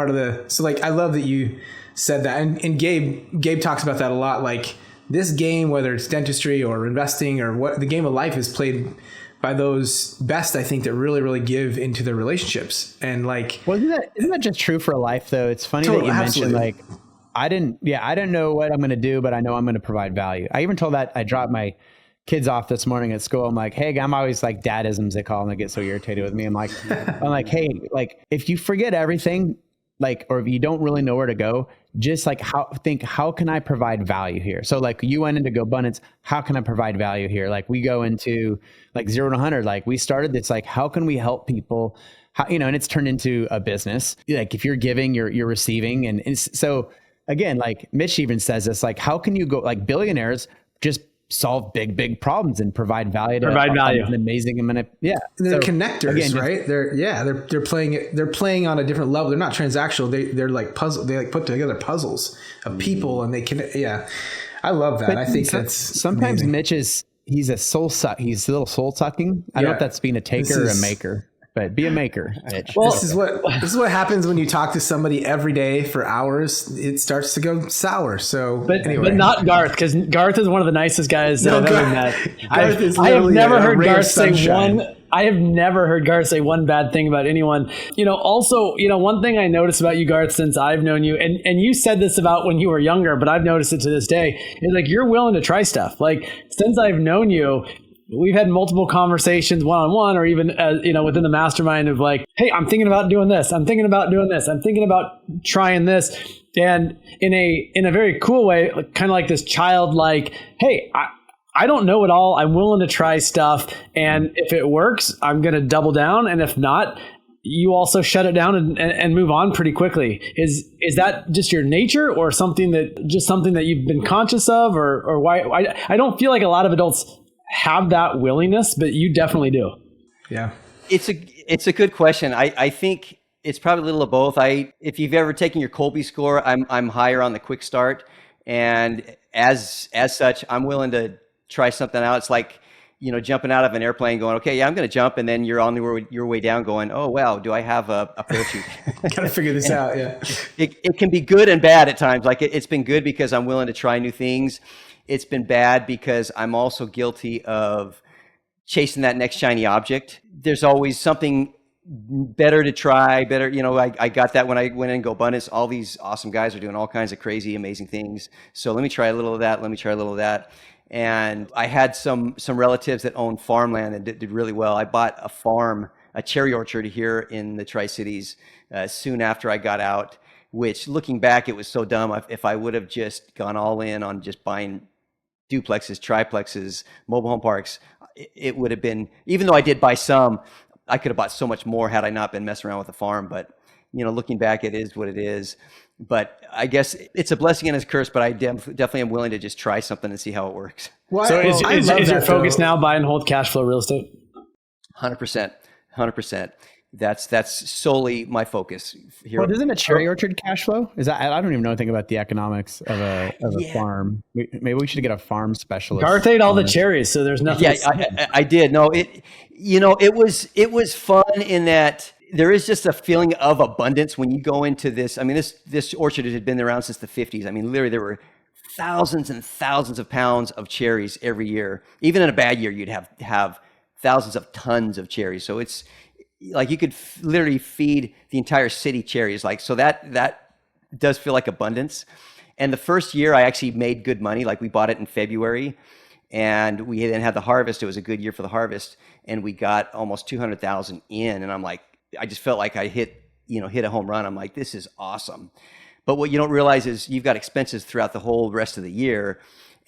so like, I love that you said that. And Gabe talks about that a lot. Like, this game, whether it's dentistry or investing or what, the game of life is played by those best, I think, that really, really give into their relationships. And like, well, isn't that just true for life though? It's funny that you mentioned like, I didn't know what I'm going to do, but I know I'm going to provide value. I even told that I dropped my kids off this morning at school. I'm like, hey, I'm always like dadisms, they call them. They get so irritated with me. I'm like, hey, like if you forget everything, like, or if you don't really know where to go, just like how can I provide value here? So like you went into GoBundance, how can I provide value here? Like we go into like 0 to 100, like we started this, like, how can we help people? How, and it's turned into a business. Like if you're giving, you're receiving. And so again, like Mitch even says this, like, how can you go, like billionaires just solve big problems and provide value to an amazing amount. Yeah. They're connectors, again, right? They're playing on a different level. They're not transactional. They're like puzzle. They like put together puzzles of people and they can, I love that. But I think that's sometimes amazing. He's a little soul sucking. I don't know if that's being a taker or a maker. But be a maker, Mitch. Well, this is what happens when you talk to somebody every day for hours. It starts to go sour. So, but not Garth, because Garth is one of the nicest guys that I've ever met. I have never heard Garth say one bad thing about anyone. Also, one thing I noticed about you, Garth, since I've known you, and you said this about when you were younger, but I've noticed it to this day, is like you're willing to try stuff. Like since I've known you, we've had multiple conversations one-on-one or even, within the mastermind of like, hey, I'm thinking about doing this. I'm thinking about doing this. I'm thinking about trying this. And in a very cool way, kind of like this childlike, hey, I don't know it all. I'm willing to try stuff. And if it works, I'm going to double down. And if not, you also shut it down and move on pretty quickly. Is that just your nature or something that you've been conscious of or why? I don't feel like a lot of adults have that willingness, but you definitely do. Yeah. It's a good question. I think it's probably a little of both. If you've ever taken your Colby score, I'm higher on the quick start. And as such, I'm willing to try something out. It's like, jumping out of an airplane going, okay, yeah, I'm going to jump. And then you're on your way down going, oh, wow, do I have a parachute? Got to figure this out. Yeah. It can be good and bad at times. Like it's been good because I'm willing to try new things. It's been bad because I'm also guilty of chasing that next shiny object. There's always something better to try, I got that when I went in GoBundance. All these awesome guys are doing all kinds of crazy, amazing things. So let me try a little of that. Let me try a little of that. And I had some relatives that owned farmland and did really well. I bought a cherry orchard here in the Tri-Cities soon after I got out, which looking back, it was so dumb. If I would have just gone all in on just buying duplexes, triplexes, mobile home parks, it would have been, even though I did buy some, I could have bought so much more had I not been messing around with the farm. But, looking back, it is what it is. But I guess it's a blessing and a curse, but I definitely am willing to just try something and see how it works. Well, so is your focus now buy and hold cash flow real estate? 100%. That's solely my focus here. Well, isn't a cherry orchard cash flow? Is that, I don't even know anything about the economics of a farm. Maybe we should get a farm specialist. Garth ate all the cherries, so there's nothing. Yeah, I did. No, it was fun in that there is just a feeling of abundance when you go into this. I mean, this orchard had been around since the 50s. I mean, literally there were thousands and thousands of pounds of cherries every year. Even in a bad year, you'd have thousands of tons of cherries. So it's like you could literally feed the entire city cherries. Like, so that does feel like abundance. And the first year I actually made good money. Like, we bought it in February and we then had the harvest. It was a good year for the harvest, and we got almost 200,000 in. And I'm like, I just felt like I hit a home run. I'm like, this is awesome. But what you don't realize is you've got expenses throughout the whole rest of the year,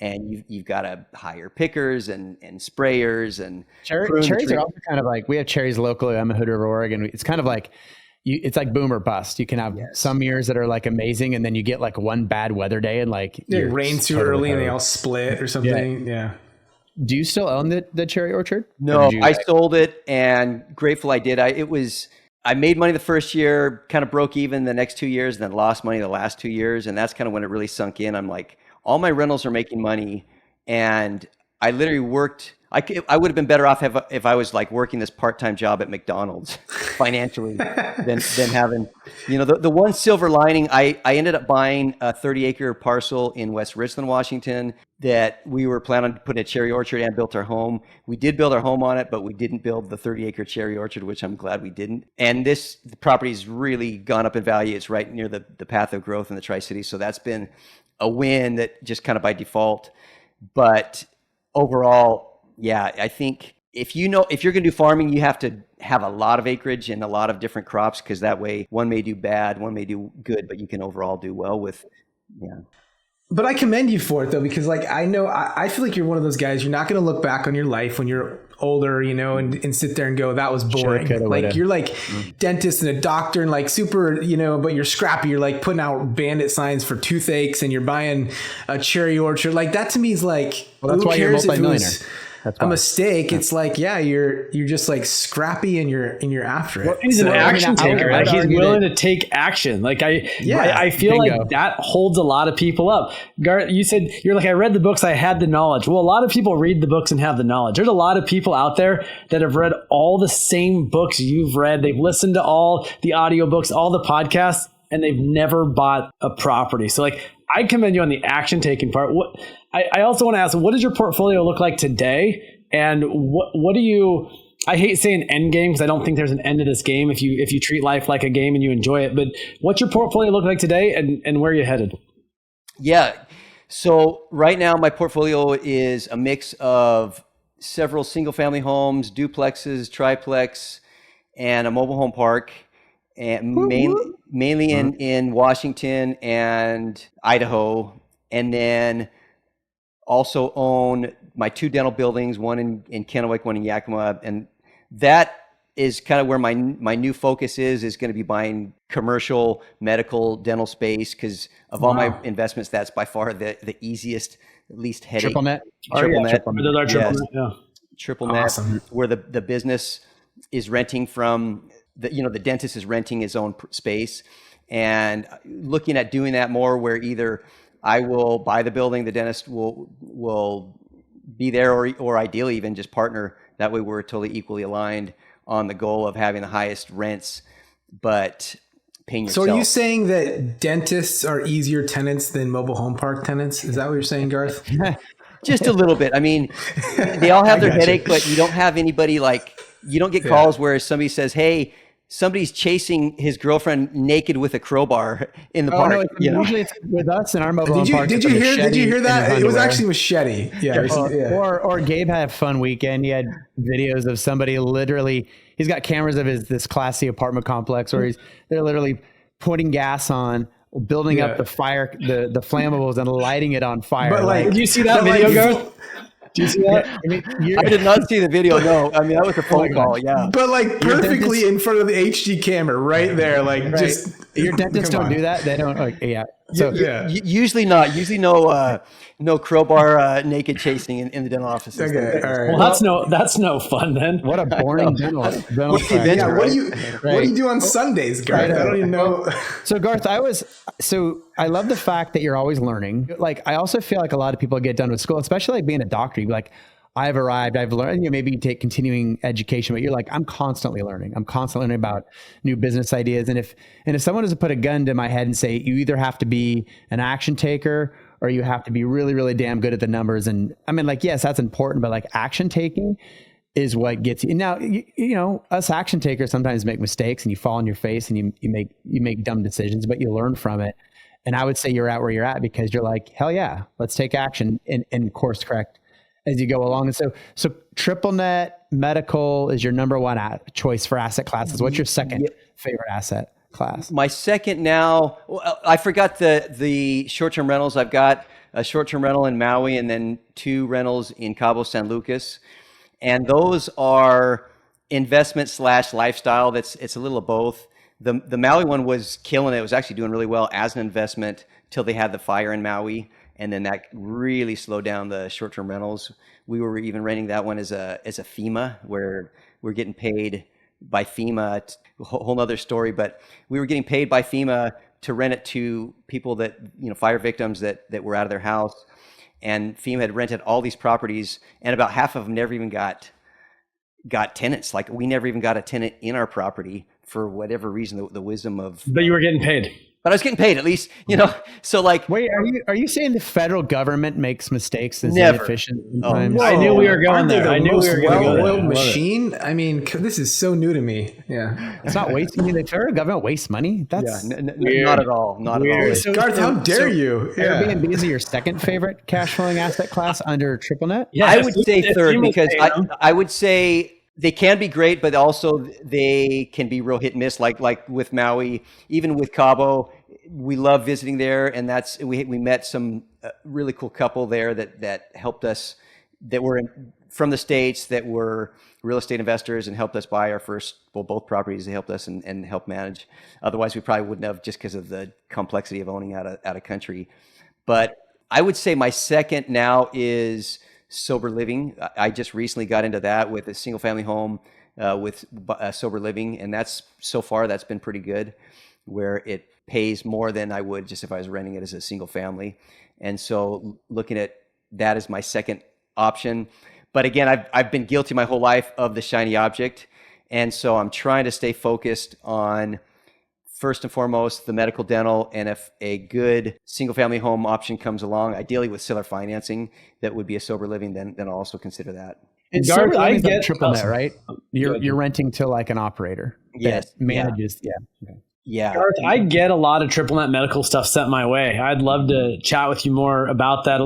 and you've got to hire pickers and sprayers and cherries are also kind of like, we have cherries locally. I'm in Hood River, Oregon. It's kind of like it's like boom or bust. You can have some years that are like amazing, and then you get like one bad weather day and like it rains too early and they all split or something. Yeah. Do you still own the cherry orchard? No, I sold it, and grateful I did. I made money the first year, kind of broke even the next 2 years, and then lost money the last 2 years. And that's kind of when it really sunk in. I'm like, all my rentals are making money, and I literally worked. I would have been better off if I was like working this part-time job at McDonald's financially than having, the one silver lining. I ended up buying a 30-acre parcel in West Richland, Washington, that we were planning on putting a cherry orchard, and built our home. We did build our home on it, but we didn't build the 30-acre cherry orchard, which I'm glad we didn't. And the property's really gone up in value. It's right near the path of growth in the Tri-Cities. So that's been a win that just kind of by default. But overall, yeah, I think if you're going to do farming, you have to have a lot of acreage and a lot of different crops, because that way one may do bad, one may do good, but you can overall do well with, But I commend you for it, though, because like I feel like you're one of those guys. You're not going to look back on your life when you're older, and sit there and go, that was boring. Like, you're like dentist and a doctor and like super, but you're scrappy. You're like putting out bandit signs for toothaches, and you're buying a cherry orchard. Like, that to me is like, well, that's why you're a multi-millionaire. A mistake. It's like, you're just like scrappy and you're after it. Well, he's an action taker. Like, he's willing to take action. Like, I feel like that holds a lot of people up. Garth, you said you're like, I read the books, I had the knowledge. Well, a lot of people read the books and have the knowledge. There's a lot of people out there that have read all the same books you've read. They've listened to all the audiobooks, all the podcasts, and they've never bought a property. So like, I commend you on the action taking part. I also want to ask, what does your portfolio look like today? And what do you, I hate saying end game, because I don't think there's an end to this game if you treat life like a game and you enjoy it. But what's your portfolio look like today, and where are you headed? Yeah. So right now my portfolio is a mix of several single family homes, duplexes, triplex, and a mobile home park, and mainly in Washington and Idaho. And then also own my 2 dental buildings, one in Kennewick, one in Yakima. And that is kind of where my new focus is going to be buying commercial, medical, dental space, because of all my investments, that's by far the easiest, least headache. Triple net. Triple net. Triple net, awesome. Where the business is renting from, the dentist is renting his own space, and looking at doing that more, where either I will buy the building, the dentist will be there, or ideally even just partner. That way we're totally equally aligned on the goal of having the highest rents, but paying yourself. So are you saying that dentists are easier tenants than mobile home park tenants? Is that what you're saying, Garth? Just a little bit. I mean, they all have their headache, but you don't have anybody you don't get calls where somebody says, hey, somebody's chasing his girlfriend naked with a crowbar in the park. No, usually it's with us in our mobile home park. Did you hear that? It was actually machete. Yeah. Or Gabe had a fun weekend. He had videos of somebody literally, he's got cameras of this classy apartment complex where they're literally putting gas on, building up the fire, the flammables, and lighting it on fire. But did you see that video, Garth? Do you see that? I mean, I did not see the video. No, I mean that was a phone call. Yeah, But like perfectly in front of the HD camera, right there, like just your dentists don't do that. They don't. Like, yeah. So usually not. Usually no crowbar naked chasing in the dental offices. okay, all right. Well, that's no fun then. what a boring dental What's the practice. event? Yeah, what Right. do you do on Sundays, Garth? I don't even know. So Garth, I love the fact that you're always learning. Like, I also feel like a lot of people get done with school, especially like being a doctor. You're like, I've arrived, I've learned, maybe you take continuing education, but you're like, I'm constantly learning. I'm constantly learning about new business ideas. And if someone doesn't put a gun to my head and say, you either have to be an action taker or you have to be really, really damn good at the numbers. And I mean, like, yes, that's important, but like action taking is what gets you. Now, you know, us action takers sometimes make mistakes and you fall on your face and you make dumb decisions, but you learn from it. And I would say you're at where you're at because you're like, hell yeah, let's take action and course correct as you go along. And so triple net medical is your number one choice for asset classes. What's your second favorite asset class? My second now, I forgot the short-term rentals. I've got a short-term rental in Maui and then 2 rentals in Cabo San Lucas. And those are investment / lifestyle. It's a little of both. The Maui one was killing it. It was actually doing really well as an investment till they had the fire in Maui. And then that really slowed down the short-term rentals. We were even renting that one as a FEMA, where we're getting paid by FEMA. A whole nother story, but we were getting paid by FEMA to rent it to people that, fire victims that were out of their house. And FEMA had rented all these properties, and about half of them never even got tenants. Like, we never even got a tenant in our property for whatever reason. The wisdom of. But you were getting paid. But I was getting paid at least, So like, wait, are you saying the federal government makes mistakes? Is Never. inefficient? I knew we were going there. I knew we were going to go there. Well-oiled machine. I mean, this is so new to me. Yeah, it's not wasting. The federal government wastes money. That's not at all. Not at all. So, Garth, how dare you? Yeah. Airbnb is your second favorite cash flowing asset class under triple net? Yeah, I would say third because I would say they can be great, but also they can be real hit and miss. Like with Maui, even with Cabo, we love visiting there, and we met some really cool couple there that helped us, that were from the States, that were real estate investors and helped us buy our both properties. They helped us and helped manage. Otherwise, we probably wouldn't have, just because of the complexity of owning out of country. But I would say my second now is sober living. I just recently got into that with a single family home with sober living, and that's been pretty good, where it pays more than I would just if I was renting it as a single family. And so looking at that as my second option. But again, I've been guilty my whole life of the shiny object, and so I'm trying to stay focused on, first and foremost, the medical dental. And if a good single family home option comes along, ideally with seller financing, that would be a sober living, then I'll also consider that. And Garth, I get get triple net, right? You're renting to like an operator. Yes. That manages. Yeah. Garth, I get a lot of triple net medical stuff sent my way. I'd love to chat with you more about that.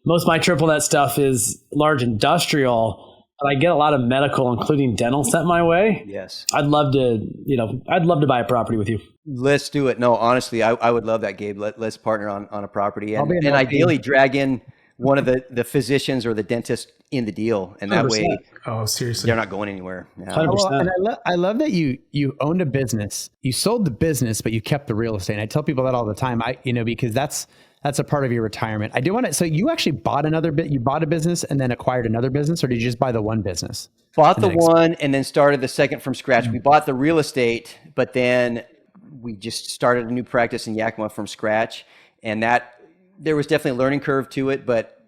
Most of my triple net stuff is large industrial, but I get a lot of medical, including dental, sent my way. Yes. I'd love to buy a property with you. Let's do it. No, honestly, I would love that, Gabe. Let's partner on a property, and ideally drag in one of the physicians or the dentist in the deal, and that 100%. Way, oh, seriously, they're not going anywhere. Yeah. 100%. Well, and I love that you owned a business, you sold the business, but you kept the real estate. And I tell people that all the time. Because that's a part of your retirement. I do want to. So you actually bought you bought a business and then acquired another business, or did you just buy the one business? Bought the one and then started the second from scratch. We bought the real estate, but then we just started a new practice in Yakima from scratch, and that there was definitely a learning curve to it, but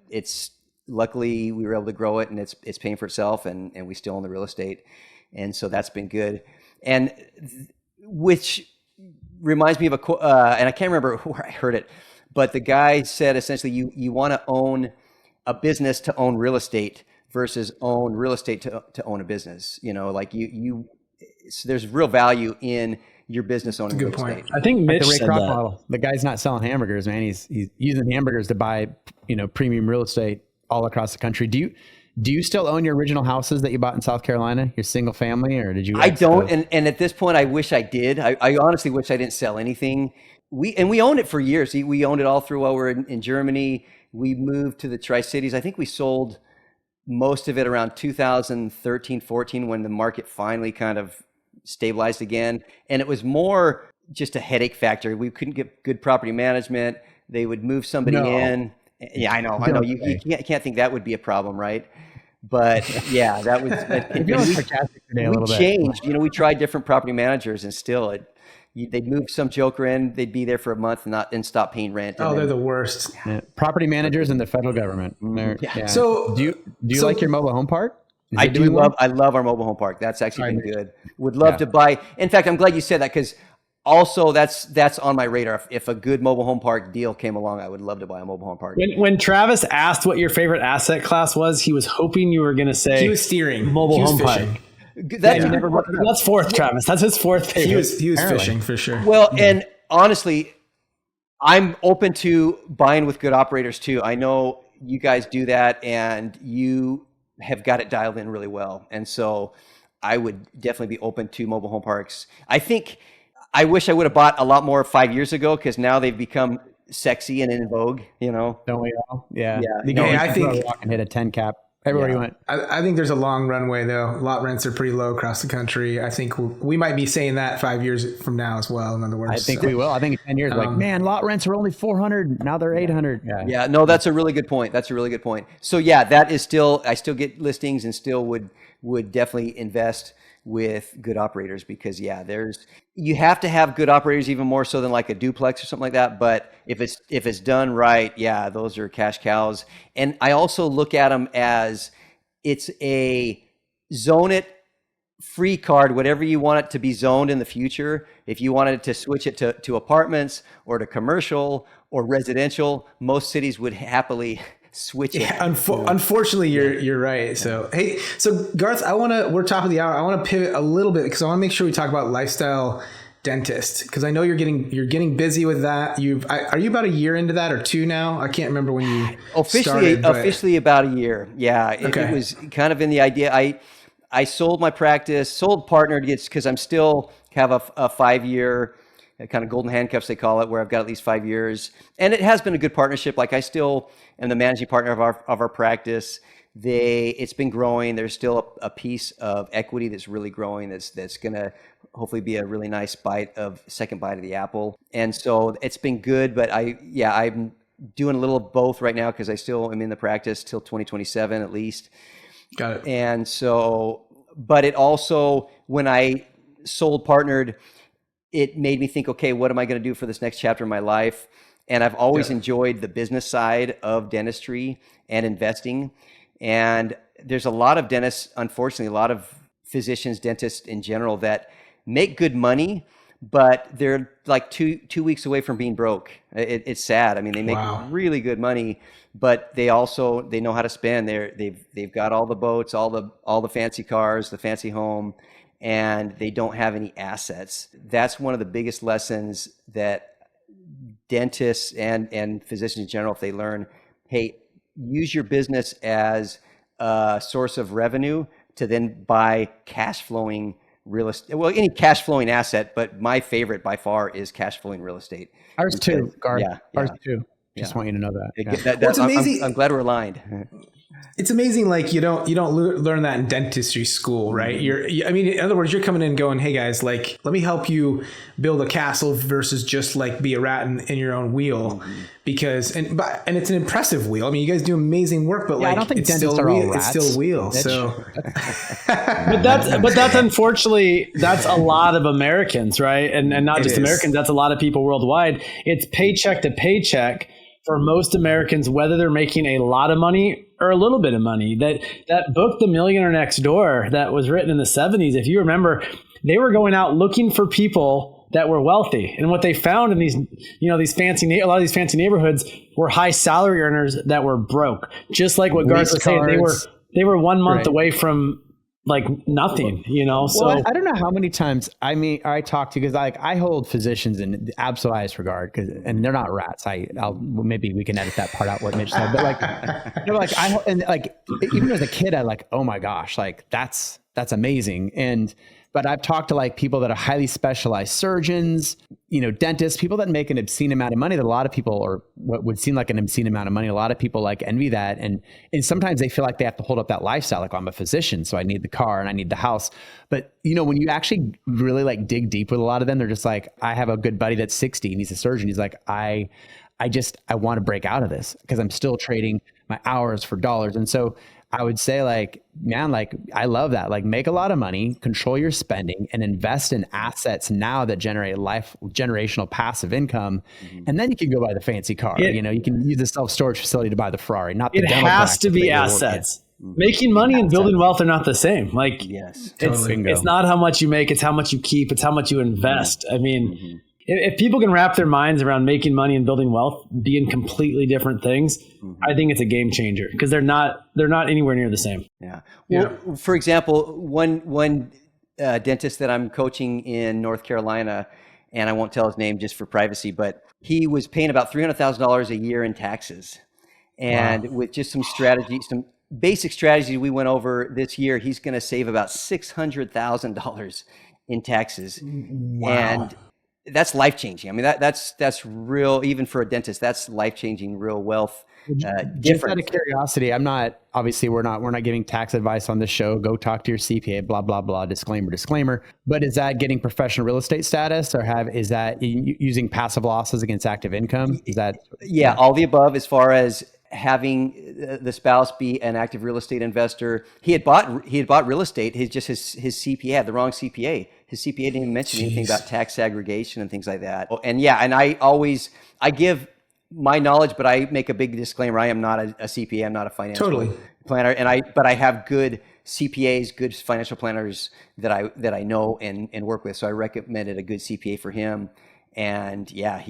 luckily we were able to grow it, and it's paying for itself, and we still own the real estate. And so that's been good. And which reminds me of and I can't remember where I heard it, but the guy said essentially you want to own a business to own real estate versus own real estate to own a business. So there's real value in your business owning real estate. I think Mitch the Ray said Kroc that. model. The guy's not selling hamburgers, man. He's using hamburgers to buy, premium real estate all across the country. Do you still own your original houses that you bought in South Carolina, your single family, or did you? I don't. And at this point, I wish I did. I honestly wish I didn't sell anything. We owned it for years. We owned it all through while we were in Germany. We moved to the Tri-Cities. I think we sold most of it around 2013, 14, when the market finally kind of stabilized again. And it was more just a headache factor. We couldn't get good property management. They would move somebody in. Yeah, I know. You can't think that would be a problem, right? But yeah, that was. We changed. We tried different property managers, and still, they'd move some joker in. They'd be there for a month and stop paying rent. They're the worst. Yeah. Property managers in the federal government. Yeah. So do you like your mobile home park? I love our mobile home park. That's actually been good. Would love to buy. In fact, I'm glad you said that, because also that's on my radar. If a good mobile home park deal came along, I would love to buy a mobile home park. When Travis asked what your favorite asset class was, he was hoping you were going to say he was steering mobile home park. That's fourth, Travis. That's his fourth favorite. He was fishing for sure. Well, and honestly, I'm open to buying with good operators too. I know you guys do that, and you have got it dialed in really well. And so I would definitely be open to mobile home parks. I wish I would have bought a lot more 5 years ago, because now they've become sexy and in vogue, Don't we all? Yeah. I think walk and hit a 10 cap everywhere you went. I think there's a long runway though. Lot rents are pretty low across the country. I think we might be saying that 5 years from now as well. In other words, I think we will. I think in 10 years, man, lot rents are only 400. Now they're 800. Yeah. No, that's a really good point. So yeah, that is I still get listings, and still would definitely invest with good operators, because you have to have good operators, even more so than like a duplex or something like that. But if it's done right, those are cash cows. And I also look at them as it's a zone it free card, whatever you want it to be zoned in the future. If you wanted to switch it to apartments or to commercial or residential, most cities would happily switch it. Yeah, unfortunately, you're right. So Garth, we're top of the hour. I want to pivot a little bit, because I want to make sure we talk about lifestyle dentist, because I know you're getting busy with that. Are you about a year into that, or 2 now? I can't remember when you officially about a year. Yeah, it was kind of in the idea. I sold my practice, sold partnered, because I'm still have a 5-year kind of golden handcuffs, they call it, where I've got at least 5 years. And it has been a good partnership. Like, I still am the managing partner of our practice. It's been growing. There's still a piece of equity that's really growing. That's going to hopefully be a really nice second bite of the apple. And so it's been good, but I'm doing a little of both right now, because I still am in the practice till 2027 at least. Got it. And so, but it also, when I sold partnered, it made me think, okay, what am I going to do for this next chapter of my life? And I've always enjoyed the business side of dentistry and investing. And there's a lot of dentists, unfortunately, a lot of physicians, dentists in general, that make good money, but they're like two weeks away from being broke. It's sad. I mean, they make really good money, but they know how to spend. They've got all the boats, all the fancy cars, the fancy home, and they don't have any assets. That's one of the biggest lessons that dentists and physicians in general, if they learn, hey, use your business as a source of revenue to then buy cash flowing real estate. Well, any cash flowing asset, but my favorite by far is cash flowing real estate. Ours too, Garth. Ours too. Just want you to know that. It's amazing. I'm glad we're aligned. It's amazing. Like, you don't learn that in dentistry school, right? In other words, you're coming in going, hey guys, like, let me help you build a castle versus just like be a rat in your own wheel, because and it's an impressive wheel. I mean, you guys do amazing work, but I don't think dentists are all rats. It's still a wheel. But that's unfortunately, that's a lot of Americans, right? And not just Americans. That's a lot of people worldwide. It's paycheck to paycheck for most Americans, whether they're making a lot of money or a little bit of money. That book, The Millionaire Next Door, that was written in the 70s, if you remember, they were going out looking for people that were wealthy. And what they found in these, a lot of these fancy neighborhoods were high salary earners that were broke. Just like what Garth was saying, they were 1 month away from like nothing, So I don't know how many times I talk to, because I hold physicians in the absolute highest regard, and they're not rats. Maybe we can edit that part out what Mitch said, but even as a kid, I like, oh my gosh, like that's amazing. But I've talked to like people that are highly specialized surgeons, dentists, people that make an obscene amount of money that a lot of people, or what would seem like an obscene amount of money, a lot of people like envy that. And sometimes they feel like they have to hold up that lifestyle. Like, I'm a physician, so I need the car and I need the house. But, when you actually really like dig deep with a lot of them, they're just like, I have a good buddy that's 60 and he's a surgeon. He's like, I want to break out of this because I'm still trading my hours for dollars. And so I would say, like, man, like, I love that. Like, make a lot of money, control your spending, and invest in assets now that generate generational passive income. And then you can go buy the fancy car. You can use the self-storage facility to buy the Ferrari, not the it has to be assets. Making money and building wealth are not the same. Like, yes, it's not how much you make, it's how much you keep, it's how much you invest. I mean, if people can wrap their minds around making money and building wealth being completely different things, I think it's a game changer because they're not anywhere near the same. Yeah. Well, for example, one dentist that I'm coaching in North Carolina, and I won't tell his name just for privacy, but he was paying about $300,000 a year in taxes. And with just some strategies, some basic strategies we went over this year, he's going to save about $600,000 in taxes. Wow. And that's life-changing. I mean, that's real, even for a dentist, that's life-changing, real wealth. Just out of curiosity, we're not giving tax advice on this show. Go talk to your CPA, blah, blah, blah, disclaimer. But is that getting professional real estate status, or is that using passive losses against active income? Is that? Yeah, all the above. As far as having the spouse be an active real estate investor, he had bought real estate. His CPA had the wrong CPA. His CPA didn't even mention anything about tax segregation and things like that. And I give my knowledge, but I make a big disclaimer. I am not a CPA. I'm not a financial planner. But I have good CPAs, good financial planners that I know and work with. So I recommended a good CPA for him. And yeah,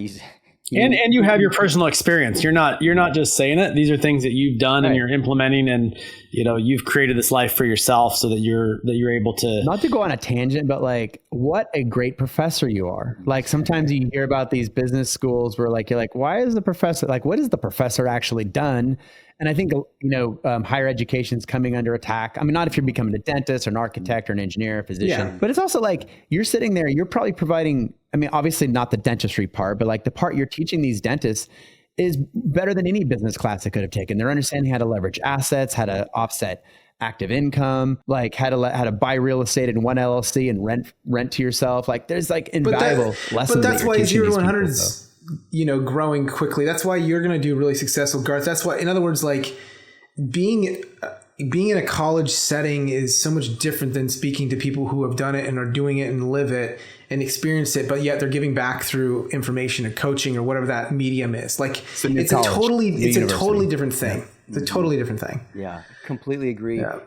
and you have your personal experience. You're not just saying it. These are things that you've done and you're implementing, and you've created this life for yourself so that you're able to. Not to go on a tangent, but like, what a great professor you are. Like, sometimes you hear about these business schools where you're like, why is the professor, like, what has the professor actually done? And I think, higher education is coming under attack. I mean, not if you're becoming a dentist or an architect or an engineer, a physician, but it's also like, you're sitting there, you're probably providing, I mean, obviously not the dentistry part, but like the part you're teaching these dentists is better than any business class they could have taken. They're understanding how to leverage assets, how to offset active income, like how to buy real estate in one LLC and rent to yourself. Like, there's like invaluable lessons. But that's why 0 to 100 people, is, growing quickly. That's why you're going to do really successful, Garth. That's why, in other words, like being in a college setting is so much different than speaking to people who have done it and are doing it and live it and experience it, but yet they're giving back through information or coaching or whatever that medium is. Like, it's a totally different thing. Yeah. It's a totally different thing. Yeah, completely agree. Yeah.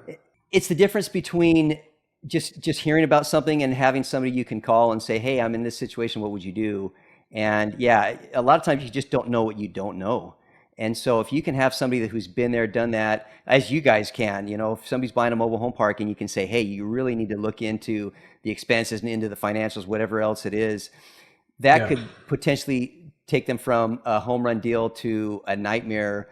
It's the difference between just hearing about something and having somebody you can call and say, hey, I'm in this situation. What would you do? And yeah, a lot of times you just don't know what you don't know. And so if you can have somebody who's been there, done that, as you guys can, if somebody's buying a mobile home park and you can say, hey, you really need to look into the expenses and into the financials, whatever else it is, that could potentially take them from a home run deal to a nightmare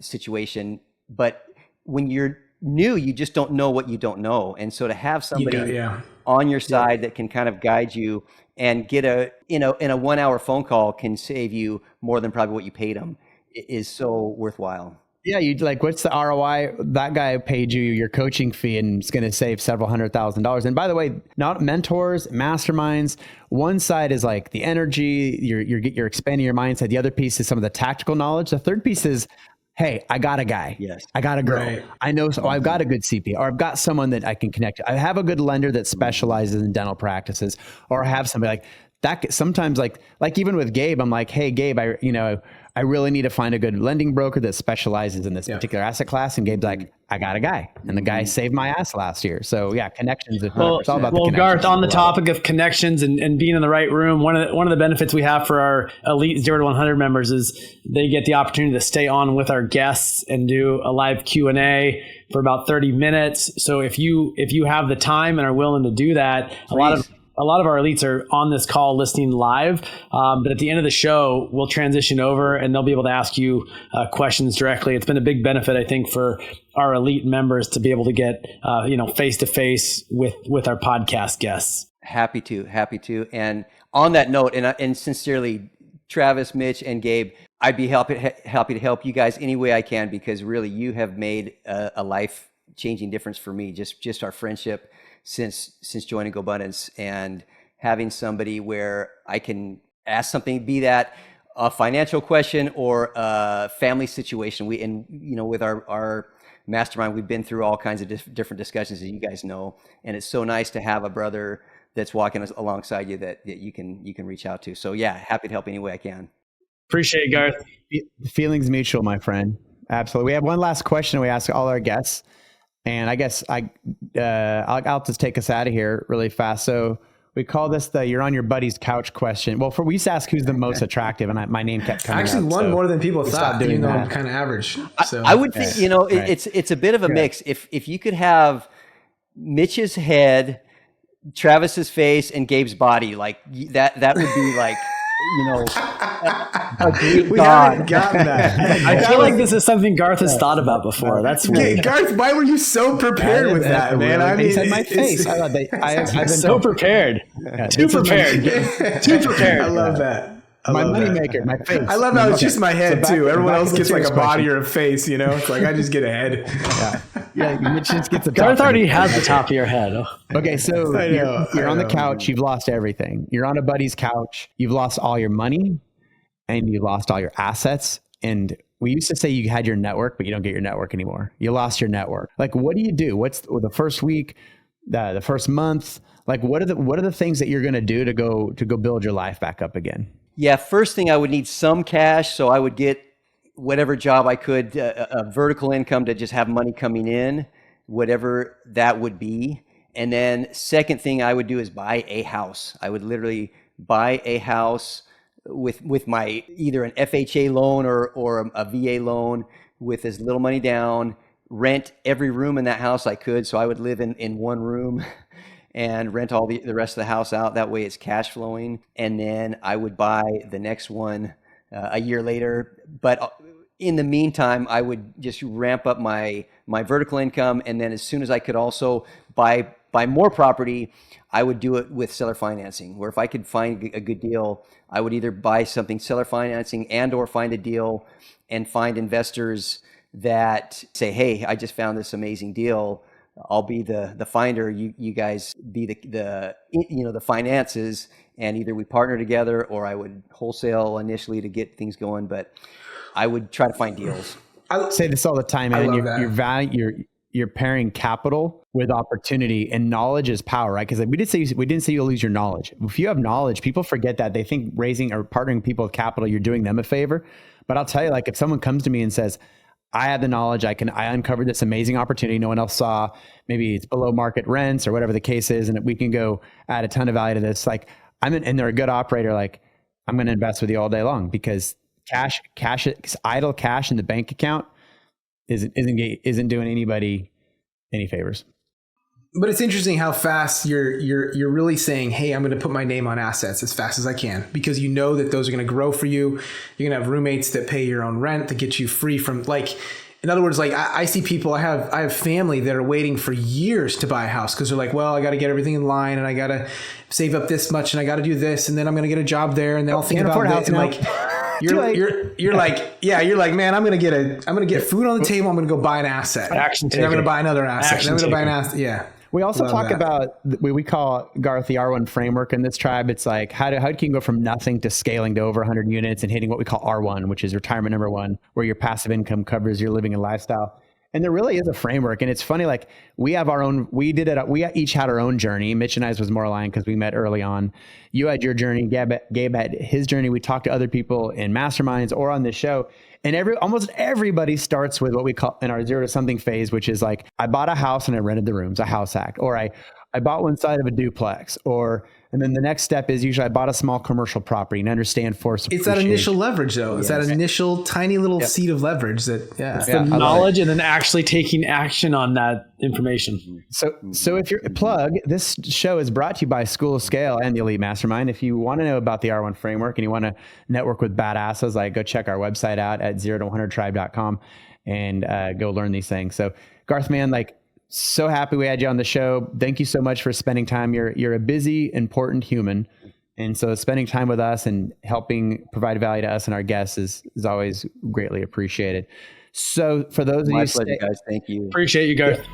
situation. But when you're new, you just don't know what you don't know. And so to have somebody on your side that can kind of guide you and get in a 1 hour phone call can save you more than probably what you paid them is so worthwhile. Yeah, you'd like, what's the ROI? That guy paid you your coaching fee and it's going to save several $100,000. And by the way, not mentors, masterminds. One side is like the energy, you're expanding your mindset. The other piece is some of the tactical knowledge. The third piece is, hey, I got a guy. Yes. I got a girl. Right. I know. So I've got a good CPA, or I've got someone that I can connect to. I have a good lender that specializes in dental practices, or I have somebody like that. Sometimes like even with Gabe, I'm like, hey, Gabe, I really need to find a good lending broker that specializes in this particular asset class. And Gabe's like, I got a guy. And the guy saved my ass last year. So yeah, connections. It's all about the connections. Garth, on the topic of connections and being in the right room, one of the benefits we have for our elite 0 to 100 members is they get the opportunity to stay on with our guests and do a live Q&A for about 30 minutes. So if you have the time and are willing to do that, a lot of our elites are on this call listening live, but at the end of the show, we'll transition over and they'll be able to ask you questions directly. It's been a big benefit, I think, for our elite members to be able to get face to face with our podcast guests. Happy to. And on that note, and sincerely, Travis, Mitch, and Gabe, I'd be happy to help you guys any way I can, because really you have made a life-changing difference for me. Just our friendship since joining GoBundance, and having somebody where I can ask something, be that a financial question or a family situation. With our mastermind, we've been through all kinds of different discussions, as you guys know, and it's so nice to have a brother that's walking alongside you that you can reach out to. So yeah, happy to help any way I can. Appreciate it, Garth. Feelings mutual, my friend. Absolutely. We have one last question we ask all our guests, and I guess I'll just take us out of here really fast. So we call this the "you're on your buddy's couch" question. Well, we used to ask who's the most attractive, and my name kept coming. Actually, up, one so more than people thought. doing Even though that. I'm kind of average. So I would think Right. it's a bit of a mix. If you could have Mitch's head, Travis's face, and Gabe's body, like that would be like, a Greek we god. haven't gotten that. I feel like this is something Garth has thought about before. That's Okay, weird. Garth, why were you so prepared with that, man? I mean, he said my face. I thought I've been So prepared. Too prepared. Too prepared. I love that. I my love that. moneymaker, my face. I love how it's just my head So too. Everyone back else to the gets like a serious body question. or a face, It's like I just get a head. Yeah, Mitch just gets the Garth top. already has the top of your head. Oh. Okay, so I know, you're I on the know. couch. You've lost everything. You're on a buddy's couch. You've lost all your money, and you lost all your assets. And we used to say you had your network, but you don't get your network anymore. You lost your network. Like, what do you do? What's the first week, the first month? Like, what are the things that you're going to do to go build your life back up again? Yeah, first thing, I would need some cash, so I would get whatever job I could, a vertical income to just have money coming in, whatever that would be. And then second thing I would do is buy a house. I would literally buy a house with my either an FHA loan or a VA loan with as little money down, rent every room in that house I could. So I would live in one room and rent all the rest of the house out. That way it's cash flowing. And then I would buy the next one a year later. But in the meantime, I would just ramp up my vertical income. And then as soon as I could also buy more property, I would do it with seller financing, where if I could find a good deal, I would either buy something seller financing and or find a deal and find investors that say, hey, I just found this amazing deal. I'll be the finder. You guys be the finances, and either we partner together or I would wholesale initially to get things going. But I would try to find deals. I say this all the time, I and love you're pairing capital with opportunity, and knowledge is power, right? Because we didn't say you'll lose your knowledge. If you have knowledge, people forget that. They think raising or partnering people with capital, you're doing them a favor. But I'll tell you, like if someone comes to me and says, I have the knowledge, I uncovered this amazing opportunity no one else saw, maybe it's below market rents or whatever the case is, and we can go add a ton of value to this. Like and they're a good operator, like I'm going to invest with you all day long, because idle cash in the bank account isn't doing anybody any favors. But it's interesting how fast you're really saying, hey, I'm going to put my name on assets as fast as I can, because you know that those are going to grow for you. You're going to have roommates that pay your own rent, that get you free from, like, in other words, like I see people, I have family that are waiting for years to buy a house because they're like, well, I got to get everything in line and I got to save up this much and I got to do this and then I'm going to get a job there and then I'll think about it. And like, you're like, man, I'm going to get food on the table. I'm going to go buy an asset. And I'm going to buy another asset. And I'm going to buy an asset. Yeah. We also talk about what we call, Garth, the R1 framework in this tribe. It's like, how can you go from nothing to scaling to over 100 units and hitting what we call R1, which is retirement number one, where your passive income covers your living and lifestyle. And there really is a framework. And it's funny, like we each had our own journey. Mitch and I's was more aligned because we met early on. You had your journey, Gabe had his journey. We talked to other people in masterminds or on this show. And almost everybody starts with what we call in our 0 to something phase, which is like, I bought a house and I rented the rooms, a house hack, or I bought one side of a duplex, and then the next step is usually I bought a small commercial property and understand force appreciation. It's that initial leverage though. It's that initial tiny little seed of leverage that, It's the knowledge and then actually taking action on that information. So if you're this show is brought to you by School of Scale and the Elite Mastermind. If you want to know about the R1 framework and you want to network with badasses, like go check our website out at 0to100tribe.com and go learn these things. So Garth, man, like So happy we had you on the show. Thank you so much for spending time. You're a busy, important human. And so spending time with us and helping provide value to us and our guests is always greatly appreciated. So for those of My you, pleasure, guys. Thank you. Appreciate you, Garth.